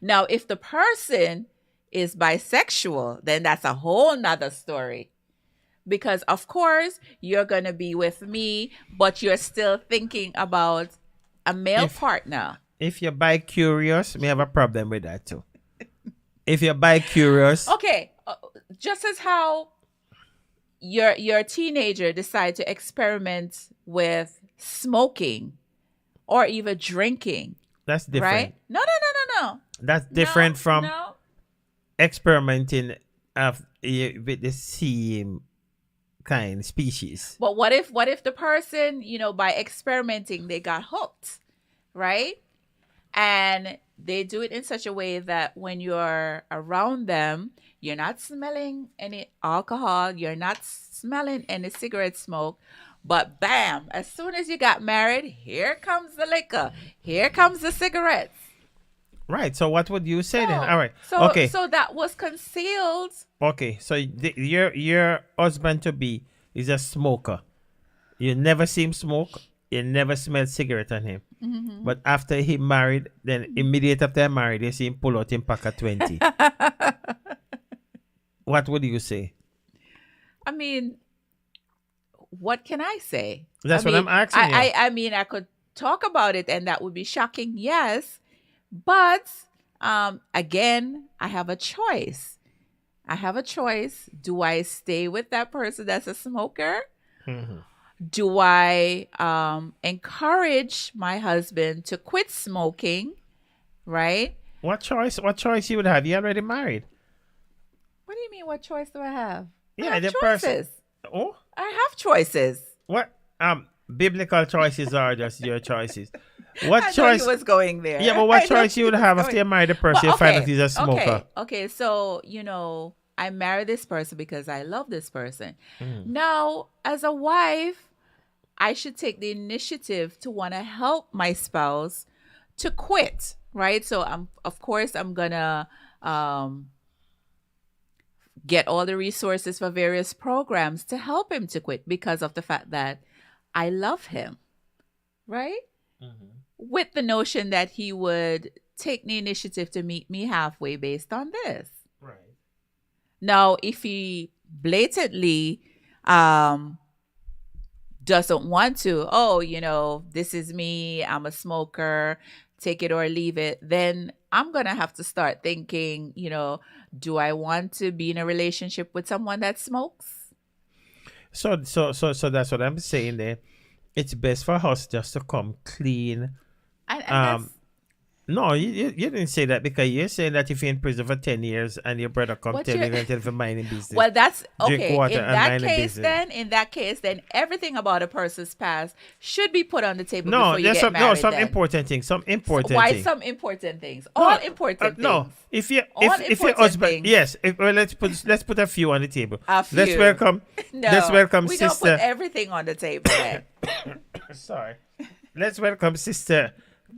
Now, if the person is bisexual, then that's a whole nother story. Because of course you're gonna be with me, but you're still thinking about a male If partner. if you're bi curious, we have a problem with that too. If you're bi curious, Okay, just as how your teenager decide to experiment with smoking or even drinking, that's right? different. No, no, no, no, no. That's different from No. experimenting with the same kind species. But what if the person, by experimenting, they got hooked, right? And they do it in such a way that when you're around them, you're not smelling any alcohol, you're not smelling any cigarette smoke. But bam, as soon as you got married, here comes the liquor, here comes the cigarettes. Right. So what would you say then? So, All right. so, Okay. so that was concealed. Okay. So your husband to be is a smoker. You never see him smoke. You never smell cigarette on him. Mm-hmm. But after he married, then immediate after married, you see him pull out him pack of 20. What would you say? I mean, what can I say? That's I what I'm mean, asking you. I mean, I could talk about it, and that would be shocking, yes. But again, I have a choice. I have a choice. Do I stay with that person that's a smoker? Mhm. Do I encourage my husband to quit smoking? Right? What choice? What choice you would have? You already married. What do you mean? What choice do I have? I Yeah, have the person. choices. Oh, I have choices. what? Biblical choices are just your choices. What I know choice? you was going there. Yeah, but I what know choice you would was have going- after you marry the person? Well, You find out he's a smoker. Okay. So, I married this person because I love this person. Mm. Now, as a wife, I should take the initiative to want to help my spouse to quit, right? So, of course, I'm gonna get all the resources for various programs to help him to quit because of the fact that I love him, right? With the notion that he would take the initiative to meet me halfway based on this. Right. Now, if he blatantly doesn't want to, this is me, I'm a smoker, take it or leave it, then I'm going to have to start thinking, do I want to be in a relationship with someone that smokes? So that's what I'm saying there. It's best for us just to come clean. And Um, No, you didn't say that because you're saying that if you're in prison for 10 years and your brother come What tell you- you and tell you for minding business. well, that's Drink okay. water In and that mind the case, business. in that case, then everything about a person's past should be put on the table no, before you there's get some married. some then. important things. Some important Why things. some important things? No, All important no. things. If you All if your important husband things. yes, let's put a few on the table. A Let's few. welcome No, let's welcome we sister. don't put everything on the table. Then. Sorry. Let's welcome sister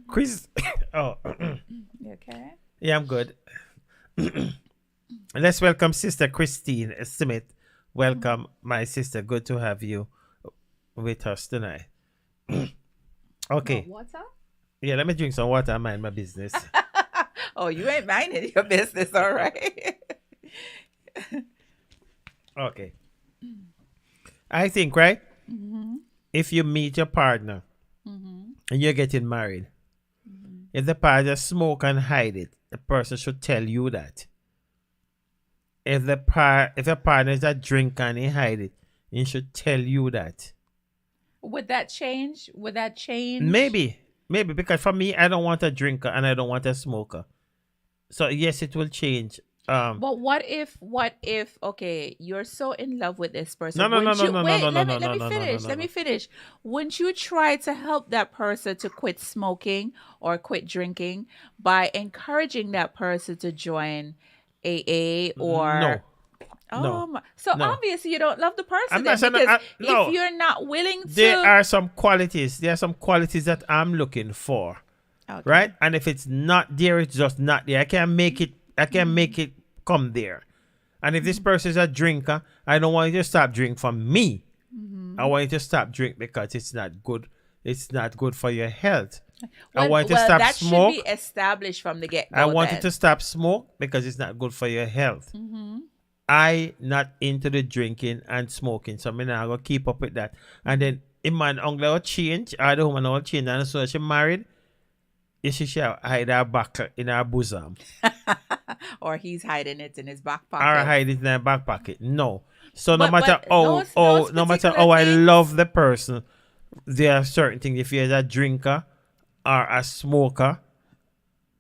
Chris. Oh, You okay? yeah, I'm good. Let's welcome sister Christine Smith. Welcome, my sister. Good to have you with us tonight. Okay. What's up? Yeah, let me drink some water and mind my business. Oh, you ain't minding your business, all right? Okay. I think, right? If you meet your partner and you're getting married, if the partner smoke and hide it, the person should tell you that. If the partner is a drinker and he hide it, he should tell you that. Would that change? Maybe because for me, I don't want a drinker and I don't want a smoker. So yes, it will change. But what if okay, you're so in love with this person? No, Wouldn't you- wait, let me no, finish. no, Let me no. finish. Wouldn't you try to help that person to quit smoking or quit drinking by encouraging that person to join AA or No. Oh No. my. So No. obviously you don't love the person I'm then, not saying because no. if you're not willing to There are some qualities that I'm looking for. Okay. Right? And if it's not there, it's just not there. I can make it come there. And if this person is a drinker, I don't want you to stop drink from me. I want you to stop drink because it's not good. It's not good for your health. I want you to stop that smoke. should be established from the get go. I want you to stop smoke because it's not good for your health. I not into the drinking and smoking, so I'm not gonna keep up with that. And then a man uncle will change, or the woman will change, and as soon as she married, she shall hide her back in her bosom. Or he's hiding it in his back Or pocket. hide it in her back pocket. No. So no But- matter but how those no matter particular how I things- love the person, there are certain things. If you're a drinker or a smoker,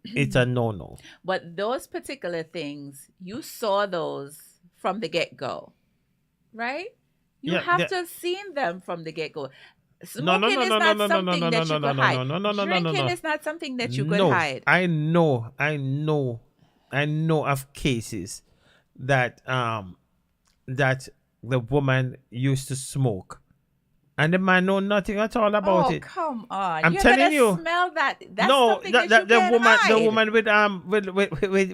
it's a no. But those particular things, you saw those from the get go, right? You Yeah, have the- to have seen them from the get go. No, Smoking is not something that you could hide. no. Drinking is not something that you could No, hide. I know of cases that that the woman used to smoke, and the man know nothing at all about Oh, it. come on. I'm You're telling gonna you. smell that. That's No, something that you the can't woman, hide. the woman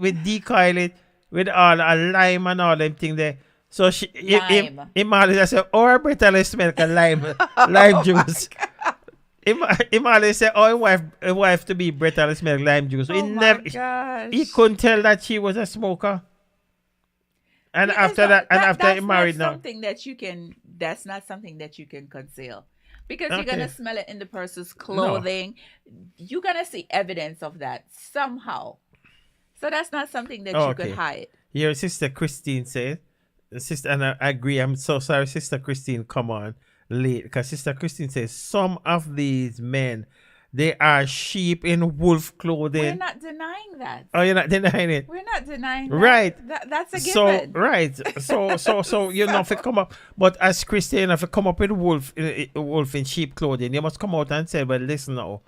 with decoil it with all a lime and all them thing there. So she, Lime. Imali said, "Oh, her breath always smell like lime juice." Imali said, "Oh, a wife to be breath always smell like lime juice." So Oh he my never, gosh. he couldn't tell that she was a smoker. And Yeah, after that, and after he that's married not now, something that you can. That's not something that you can conceal, because you're gonna Okay. smell it in the person's clothing. You're gonna see evidence of that somehow. So that's not something that you could Okay. hide. your sister Christine said, sister, and I agree. I'm so sorry, Sister Christine, come on late, because Sister Christine says some of these men, they are sheep in wolf We're clothing. not denying that. Oh, you're not denying it. We're not denying that. Right. That's a So given. right, so you know if you come up, but as Christian, if you come up with wolf in sheep clothing, you must come out and say, "Well, listen now.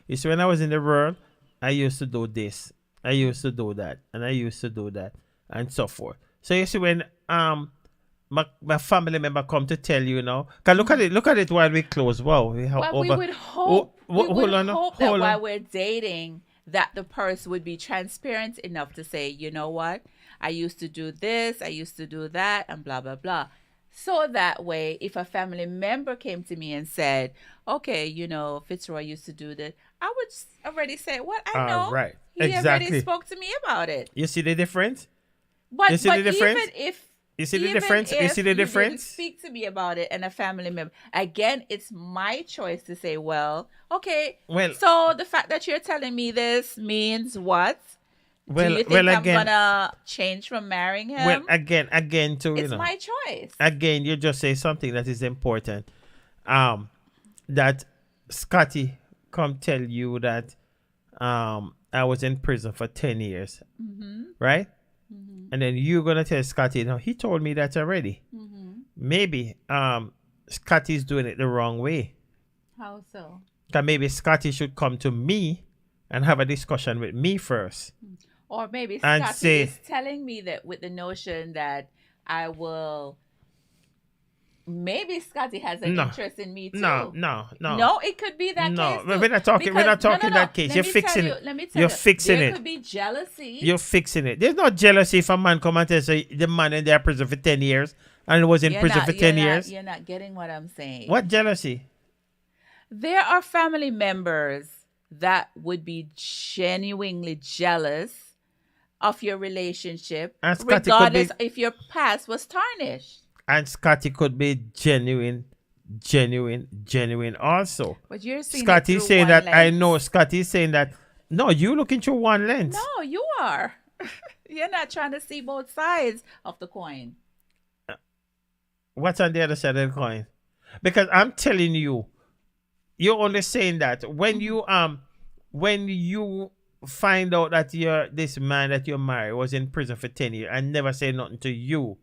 You see, when I was in the world, I used to do this, I used to do that, and I used to do that, and so forth." So you see, when my family member come to tell you now, cause look at it while we close. Wow, we have Well, we over. would hope. Oh, we would hold on, hope that hold on. while we're dating, that the person would be transparent enough to say, you know what, I used to do this, I used to do that, and blah blah blah. So that way, if a family member came to me and said, "Okay, you know, Fitzroy used to do this," I would already say, "Well, I know. Right. He already Exactly. spoke to me about it." You see the difference? But, You see the difference? even if You see the even difference? You if see the didn't difference? speak to me about it and a family member. Again, it's my choice to say, well, okay. Well- so the fact that you're telling me this means what? Well, Do you think well, I'm again, gonna change from marrying him? well, again, too, you it's know. my choice. Again, you just say something that is important. That Scotty come tell you that I was in prison for 10 years, right? And then you're gonna tell Scotty, no, he told me that already. Maybe Scotty's doing it the wrong way. How so? Cause maybe Scotty should come to me and have a discussion with me first. Or maybe And Scotty say- is telling me that with the notion that I will. Maybe Scotty has an No. interest in me too. No. No, it could be that No, case. we're too. not talking- we're not talking that case. Let You're me fixing tell it. you- Let me tell You're you, fixing there it. could be jealousy. You're fixing it. There's no jealousy if a man come and tell you the man in there prison for 10 years and was in You're prison not- for 10 you're not- years. You're not getting what I'm saying. What jealousy? There are family members that would be genuinely jealous of your relationship, And Scotty could regardless be- if your past was tarnished. And Scotty could be genuine also. But you're seeing it Scotty through saying one that, I lens. know Scotty's saying that, no, you looking through one lens. No, you are. You're not trying to see both sides of the coin. What's on the other side of the coin? Because I'm telling you, you're only saying that when you find out that this man that you're married was in prison for 10 years and never say nothing to you,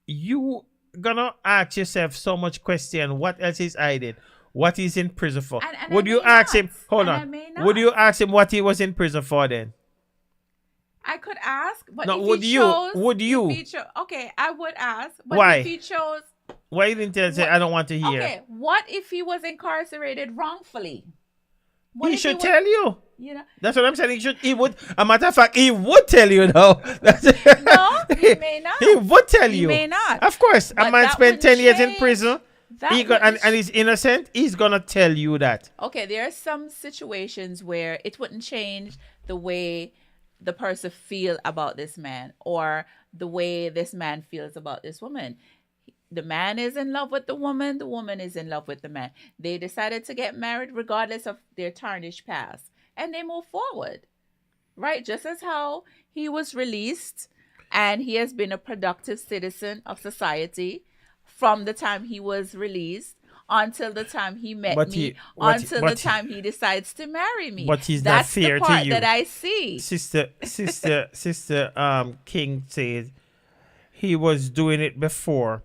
you gonna ask yourself so much question. What else is hiding? What he's in prison for? And Would I you may ask not. him? Hold And I on. may Would not. you ask him what he was in prison for then? I could ask, but No, if would he you? chose, Would you? if he okay, I would ask, but Why? if he chose, Why you didn't tell say I don't want to hear? okay, what if he was incarcerated wrongfully? What He if should was- tell you. You know, That's what I'm saying. He would. A matter of fact, he would tell you now. no, he may He not. would tell He you. may not. Of course, a But man that spent wouldn't 10 years in change. prison. That And, wouldn't. and he's innocent. He's gonna tell you that. Okay, there are some situations where it wouldn't change the way the person feel about this man or the way this man feels about this woman. The man is in love with the woman is in love with the man. They decided to get married regardless of their tarnished past, and they move forward, right? Just as how he was released and he has been a productive citizen of society from the time he was released until the time he met But me, he, until the but time he decides to marry me. but he's not That's the fair to part you. that I see. Sister King said he was doing it before,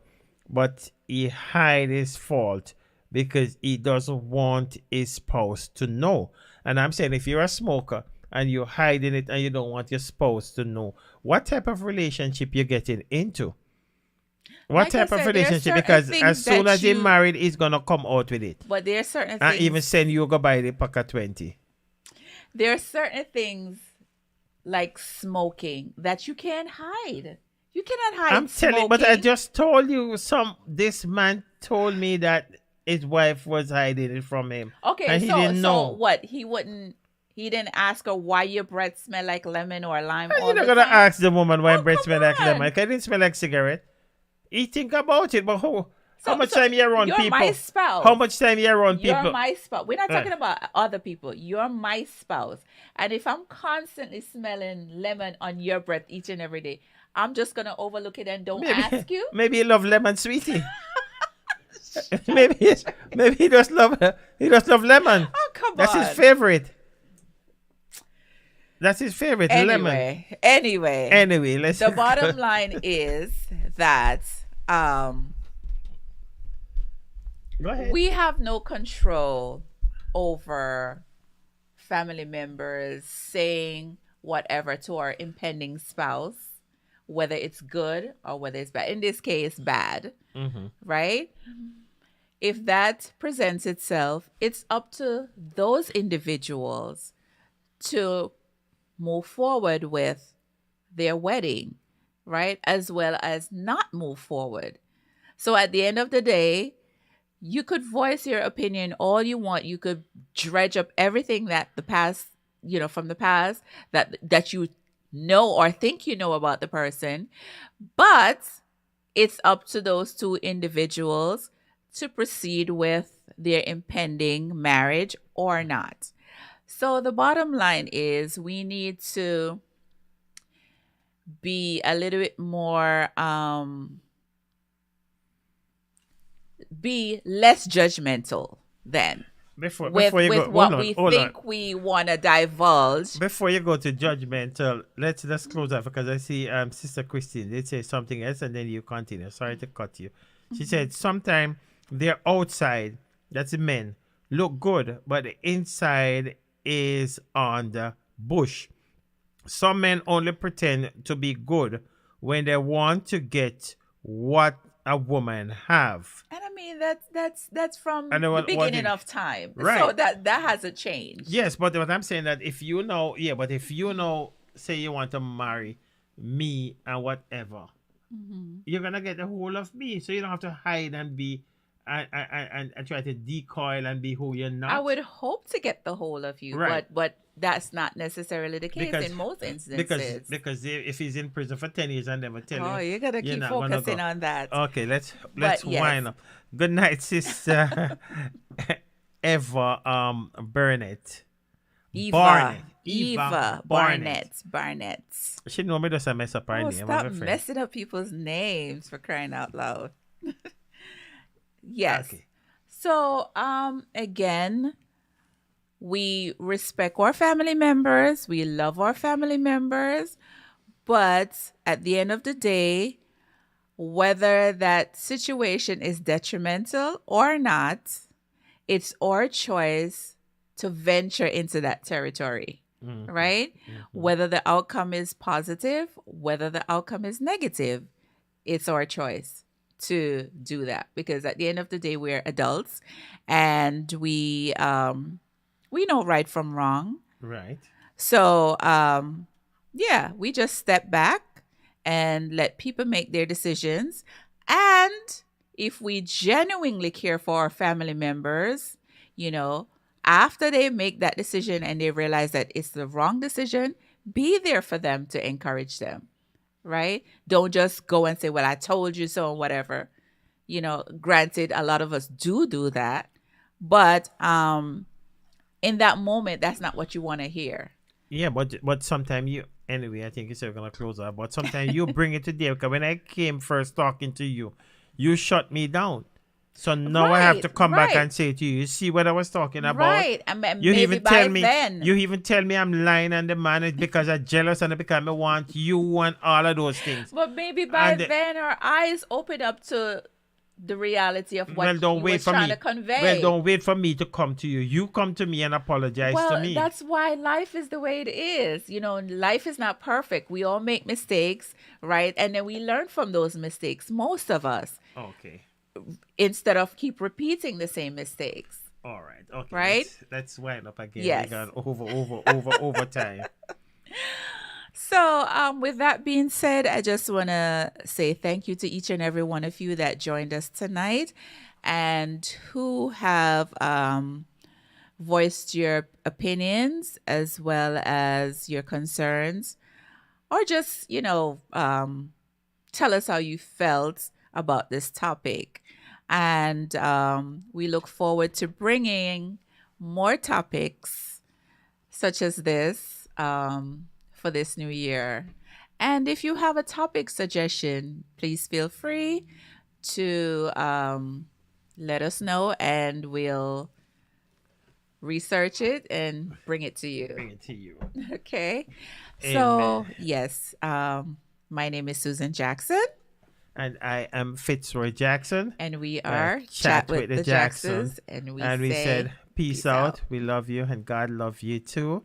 but he hide his fault because he doesn't want his spouse to know. And I'm saying if you're a smoker and you're hiding it and you don't want your spouse to know, what type of relationship you're getting into? What Like I type of said, there are relationship? certain Because things as soon that as he's you- married, he's gonna come out with it. But there are certain And things. even send you go buy the pack of 20. There are certain things like smoking that you can't hide. You cannot hide. I'm telling, but I smoking. just told you this man told me that his wife was hiding it from him. Okay, and he so didn't know. what? He didn't ask her why your breath smell like lemon or lime. And all you're not the gonna time? ask the woman why Oh, breath come smell like on. lemon. It didn't smell like cigarette. He think about it, but how So- much so time you around you're people? my spouse. How much time you around You're people? my spouse. We're not Uh. talking about other people. You're my spouse. And if I'm constantly smelling lemon on your breath each and every day, I'm just gonna overlook it and don't ask you. Maybe he love lemon sweetie. maybe he just love lemon. Oh, come That's on. his favorite. That's his favorite, lemon. Anyway, Let's the bottom line is that Go ahead. we have no control over family members saying whatever to our impending spouse, whether it's good or whether it's bad. In this case, bad, right? If that presents itself, it's up to those individuals to move forward with their wedding, right? As well as not move forward. So at the end of the day, you could voice your opinion all you want. You could dredge up everything that the past, from the past that you know or think you know about the person. But it's up to those two individuals to proceed with their impending marriage or not. So the bottom line is we need to be a little bit more be less judgmental then Before with you go, what hold we on. think we want to divulge. Before you go to judgmental, let's close that because I see Sister Christine did say something else and then you continue. Sorry to cut you. She said sometimes they're outside, that's the men, look good, but the inside is on the bush. Some men only pretend to be good when they want to get what a woman have. And I mean that's from And the what beginning it- of time. Right. So that hasn't changed. Yes, but what I'm saying that if you know, but if you know, say you want to marry me and whatever, you're gonna get the whole of me, so you don't have to hide and be and try to decoy and be who you're not. I would hope to get the whole of you, Right. but that's not necessarily the case Because- in most instances. because if he's in prison for 10 years and never tell Oh, you, you're gonna you're keep not gonna focusing go. on that. Okay, let's But yes. wind up. Good night, Sister Eva Burnett. Eva Barnett. She know me just a mess up her Oh, name. stop I'm afraid. messing up people's names, for crying out loud. Yes. Okay. So, again, we respect our family members. We love our family members. But at the end of the day, whether that situation is detrimental or not, it's our choice to venture into that territory, right? Whether the outcome is positive, whether the outcome is negative, it's our choice to do that, because at the end of the day we're adults and we know right from wrong, Right. So, yeah, we just step back and let people make their decisions. And if we genuinely care for our family members, you know, after they make that decision and they realize that it's the wrong decision, be there for them to encourage them, right? Don't just go and say, well, I told you so, and whatever. You know, granted, a lot of us do that. But in that moment, that's not what you want to hear. Yeah, but sometimes you anyway. I think you said you're gonna close up, but sometimes you bring it to there. Because when I came first talking to you, you shut me down. So now I have to come back and say to you, you see what I was talking about? Right. And You maybe even by tell me then. you even tell me I'm lying on the man is because I'm jealous and because I want you and all of those things. But maybe by And then our eyes open up to the reality of what well, don't you wait were for trying me. to convey. Well, don't wait for me to come to you. You come to me and apologize to me. That's why life is the way it is. You know, life is not perfect. We all make mistakes, right? And then we learn from those mistakes, most of us, Okay. instead of keep repeating the same mistakes. All right. Okay. Right? Let's wind up again. Yes. We got over time. So, with that being said, I just want to say thank you to each and every one of you that joined us tonight and who have voiced your opinions as well as your concerns, or just, you know, tell us how you felt about this topic. And we look forward to bringing more topics such as this for this new year. And if you have a topic suggestion, please feel free to let us know and we'll research it and bring it to you. Bring it to you. Okay. Amen. So, yes, my name is Susan Jackson. And I am Fitzroy Jackson. And we are Chat Chat with with the the Jacksons. And we said, peace peace out. out. We love you and God love you too.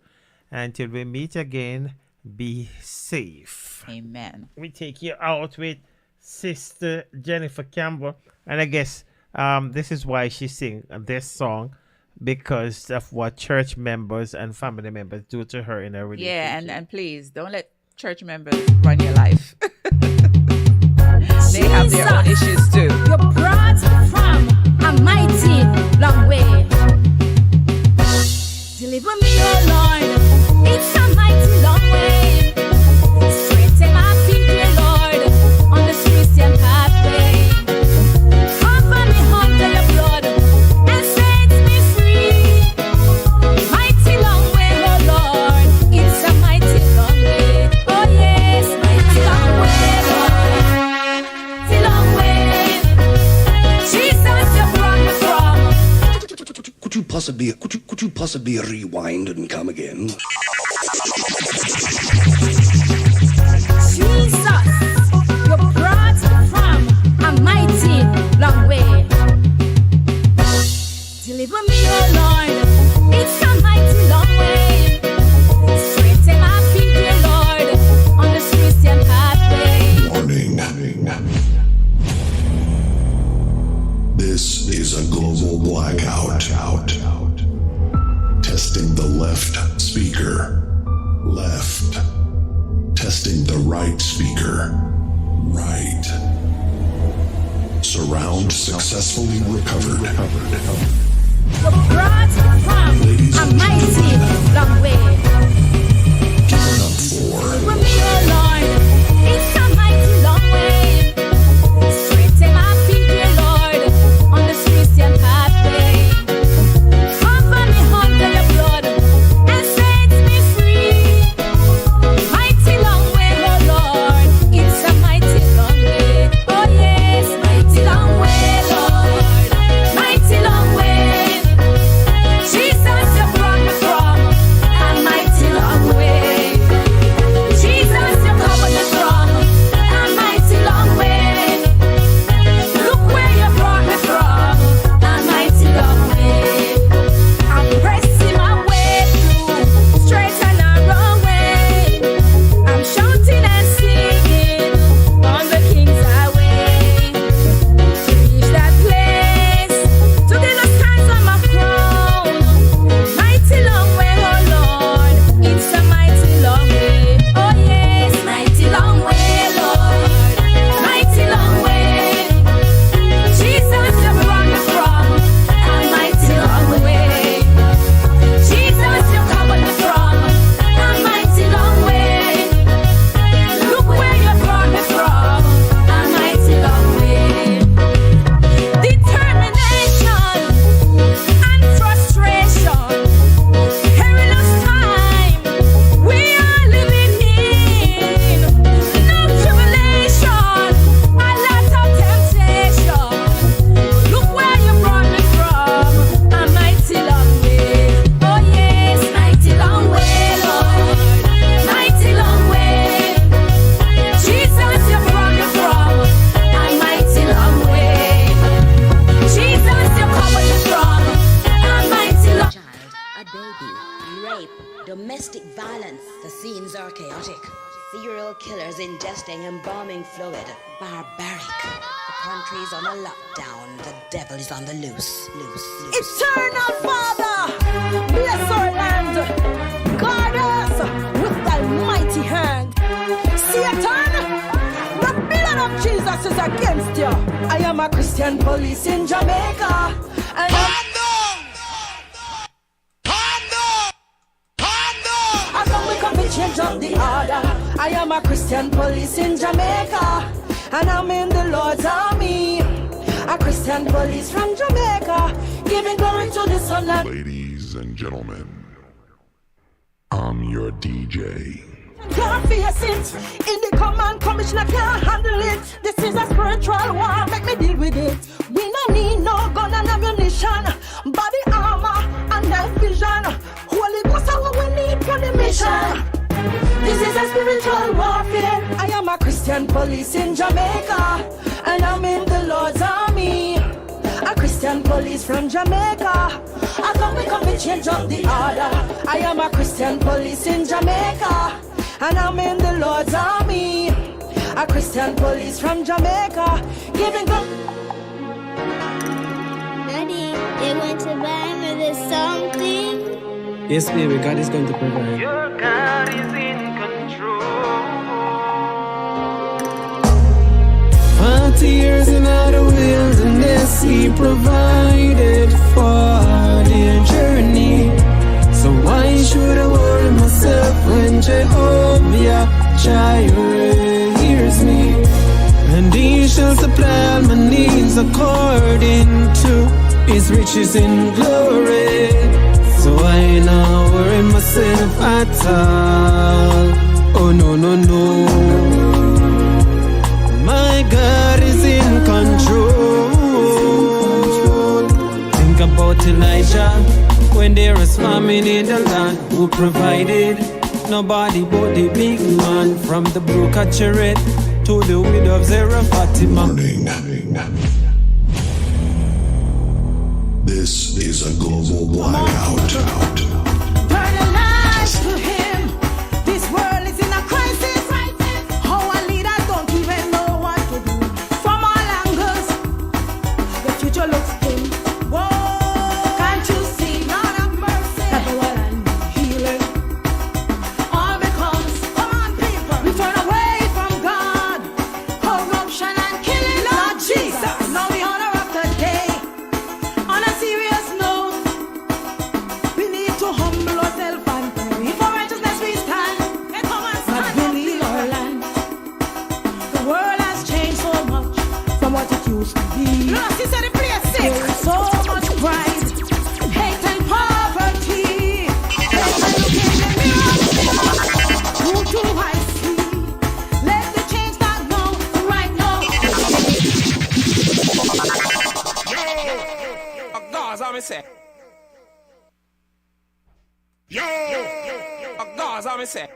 Until we meet again, be safe. Amen. We take you out with Sister Jennifer Campbell. And I guess this is why she sing this song, because of what church members and family members do to her in her relationship. Yeah, and please don't let church members run your life. They have their own issues too. You're brought from a mighty long way. Deliver me, oh Lord. It's a mighty long way. Straighten my feet, dear Lord, on this Christian pathway. Cover me under your blood and set me free. Mighty long way, oh Lord. It's a mighty long way. Oh yes, mighty long way, Lord. Mighty long way. Jesus, you brought me from. Could you possibly rewind and come again? Jesus, you brought from a mighty long way. Deliver me, oh Lord, it's a mighty long way. Straighten my feet, dear Lord, on this Christian pathway. Warning. This is a global blackout. Testing the left speaker. Left. Testing the right speaker. Right. Surround successfully recovered. You brought from a mighty long way. Give it up for Deliver me, oh Lord, it's a mighty long way. Straighten my feet, dear Lord, on this Christian pathway. Cover me under your blood and set me free. Mighty long way, oh Lord, it's a mighty long way. Oh yes, mighty long way, Lord, mighty long way. Jesus, you brought me from a mighty long way. Jesus, killers ingesting embalming fluid. Barbaric. The country's on a lockdown. The devil is on the loose. Eternal Father, bless our land. Guard us with thy mighty hand. Satan, the blood of Jesus is against you. I am a Christian police in Jamaica. And I come we come to change up the order. I am a Christian police in Jamaica. And I'm in the Lord's army. A Christian police from Jamaica, giving glory to the sunlight. Ladies and gentlemen, I'm your DJ. Can't face it. In the command commissioner can't handle it. This is a spiritual war, make me deal with it. We don't need no gun and ammunition, body armor and night vision. Holy Ghost are what we need for the mission. This is a spiritual warfare. I am a Christian police in Jamaica, and I'm in the Lord's army. A Christian police from Jamaica. I come we come to change up the order. I am a Christian police in Jamaica, and I'm in the Lord's army. A Christian police from Jamaica, giving God. Daddy, you want to buy me this something? Yes, baby, God is going to provide. Your God is in control. 40 years in the wilderness, He provided for their journey. So why should I worry myself when Jehovah Jireh hears me? And He shall supply all my needs according to His riches in glory. So I ain't not worry myself at all. Oh no, no, no. My God is in control. Think about Elijah when there was famine in the land. Who provided? Nobody but the big man. From the brook of Cherith to the widow of Zarephath. Warning. This is a global blackout. Turn your lives to Him. This world is in a crisis. Our leaders don't even know what to do. From all angles, the future looks dim. Whoa, can't you see? God have mercy. That the world and healing. All because, come on people, we turn away from God. Corruption and killing. Lord Jesus, now the honor of the day. On a serious note, we need to humble ourselves and pray. For righteousness we stand. Come and stand. Not believe our land. The world has changed so much from what it used to be. Lost is the place sick. There is so much pride, hate and poverty. Let me look in the mirror. Who do I see? Let the change start now, right now. God's how me say. God's how me say.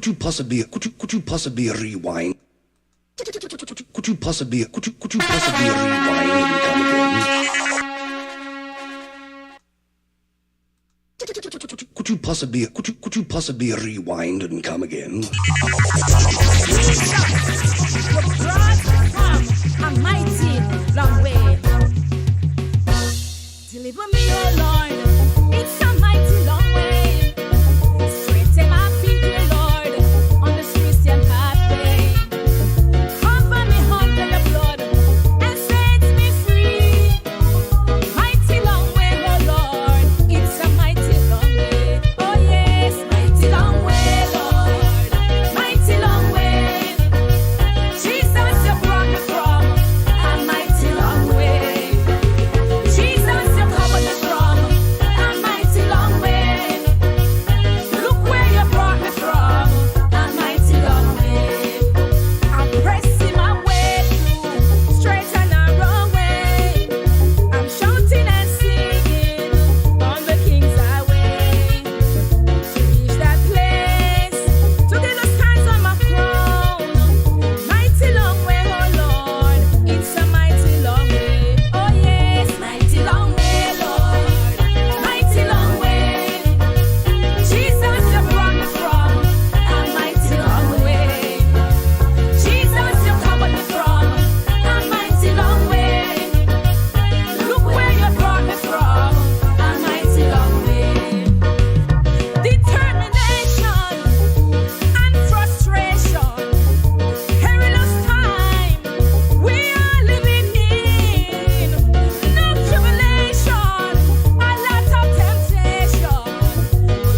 Could you possibly rewind? Could you possibly rewind and come again? Could you possibly rewind and come again? You're brought from a mighty long way. Deliver me, oh Lord, it's a mighty long way. Straighten my feet, dear Lord, on this Christian pathway. Cover me under the blood and set me free. Mighty long way, oh Lord, it's a mighty long way. Oh yes, mighty long way, Lord, mighty long way. Jesus, you brought me from a mighty long way. Jesus, you covered me from a mighty long way. Look where you brought me from, a mighty long way. I'm pressing my way through straight and narrow way. I'm shouting and singing on the King's highway. To reach that place, to get those hands on my crown. Mighty long way, oh Lord, it's a mighty long way. Oh yes, mighty long way, Lord, mighty long way. Jesus, you brought me from a mighty long way. Jesus, you covered me from a mighty long way. Look where you brought me from, a mighty long way. Determination and frustration, perilous time we are living in. No tribulation, a lot of temptation.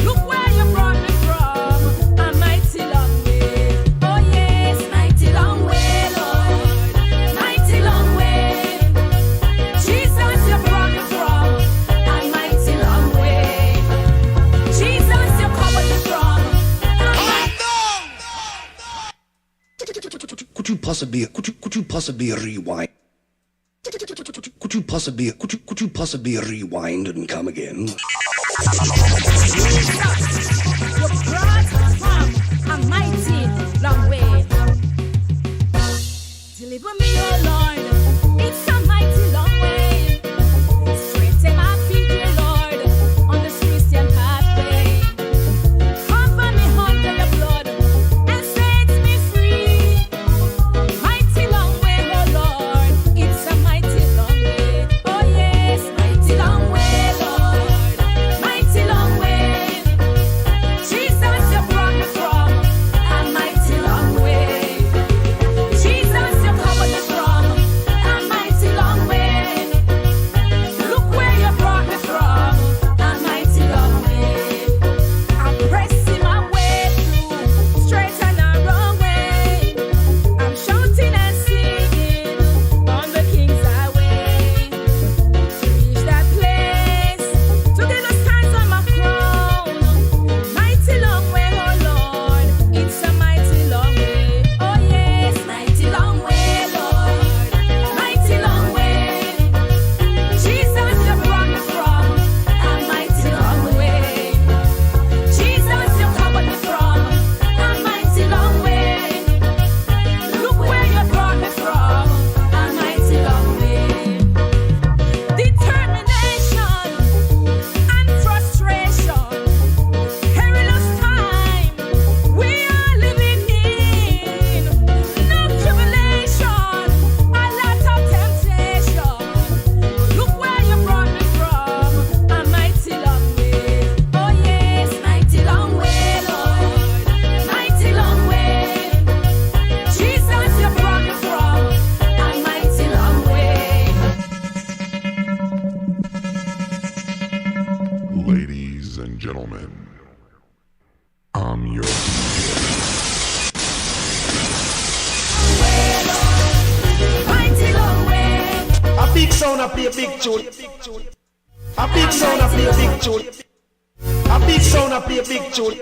Look where you brought me from, a mighty long way. Oh yes, mighty long way, Lord, mighty long way. Jesus, you brought me from a mighty long way. Jesus, you covered me from a Could you possibly rewind? Could you possibly rewind and come again? You're brought from a mighty long way. Deliver me, oh Lord, it's a mighty long way. Straighten my feet, dear Lord, on this Christian pathway. Cover me under the blood and set me free. Mighty long way, oh Lord, it's a mighty long way. Oh yes, mighty long way, Lord, mighty long way. Jesus, you brought me from a mighty long way. Jesus, you covered me from a mighty long way. Look where you brought me from, a mighty long way. I'm pressing my way through straight and narrow way. I'm shouting and singing on the King's highway. To reach that place, to get those hands on my crown. Mighty long way, oh Lord, it's a mighty long way. Oh yes, mighty long way, Lord, mighty long way. Jesus, you brought me from a mighty long way. Jesus, you covered me from a mighty long way. Look where you brought me from, a mighty long way. Determination and frustration, perilous time we are living in. No tribulation, a lot of temptation. Look where you brought me from, a mighty long way. Oh yes, mighty long way, Lord, mighty long way. Jesus, you brought me from a mighty long way. Ladies and gentlemen, I'm your Mighty long way. A big sound I play a big tune. A big sound I play a big tune. A big sound I play a big tune.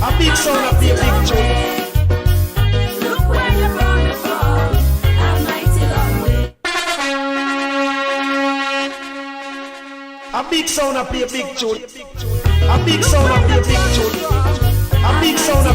A big sound I play a big tune. Look where you brought me from, a mighty long way. A big sound I play a big tune. A big sound I play a big tune. A big sound I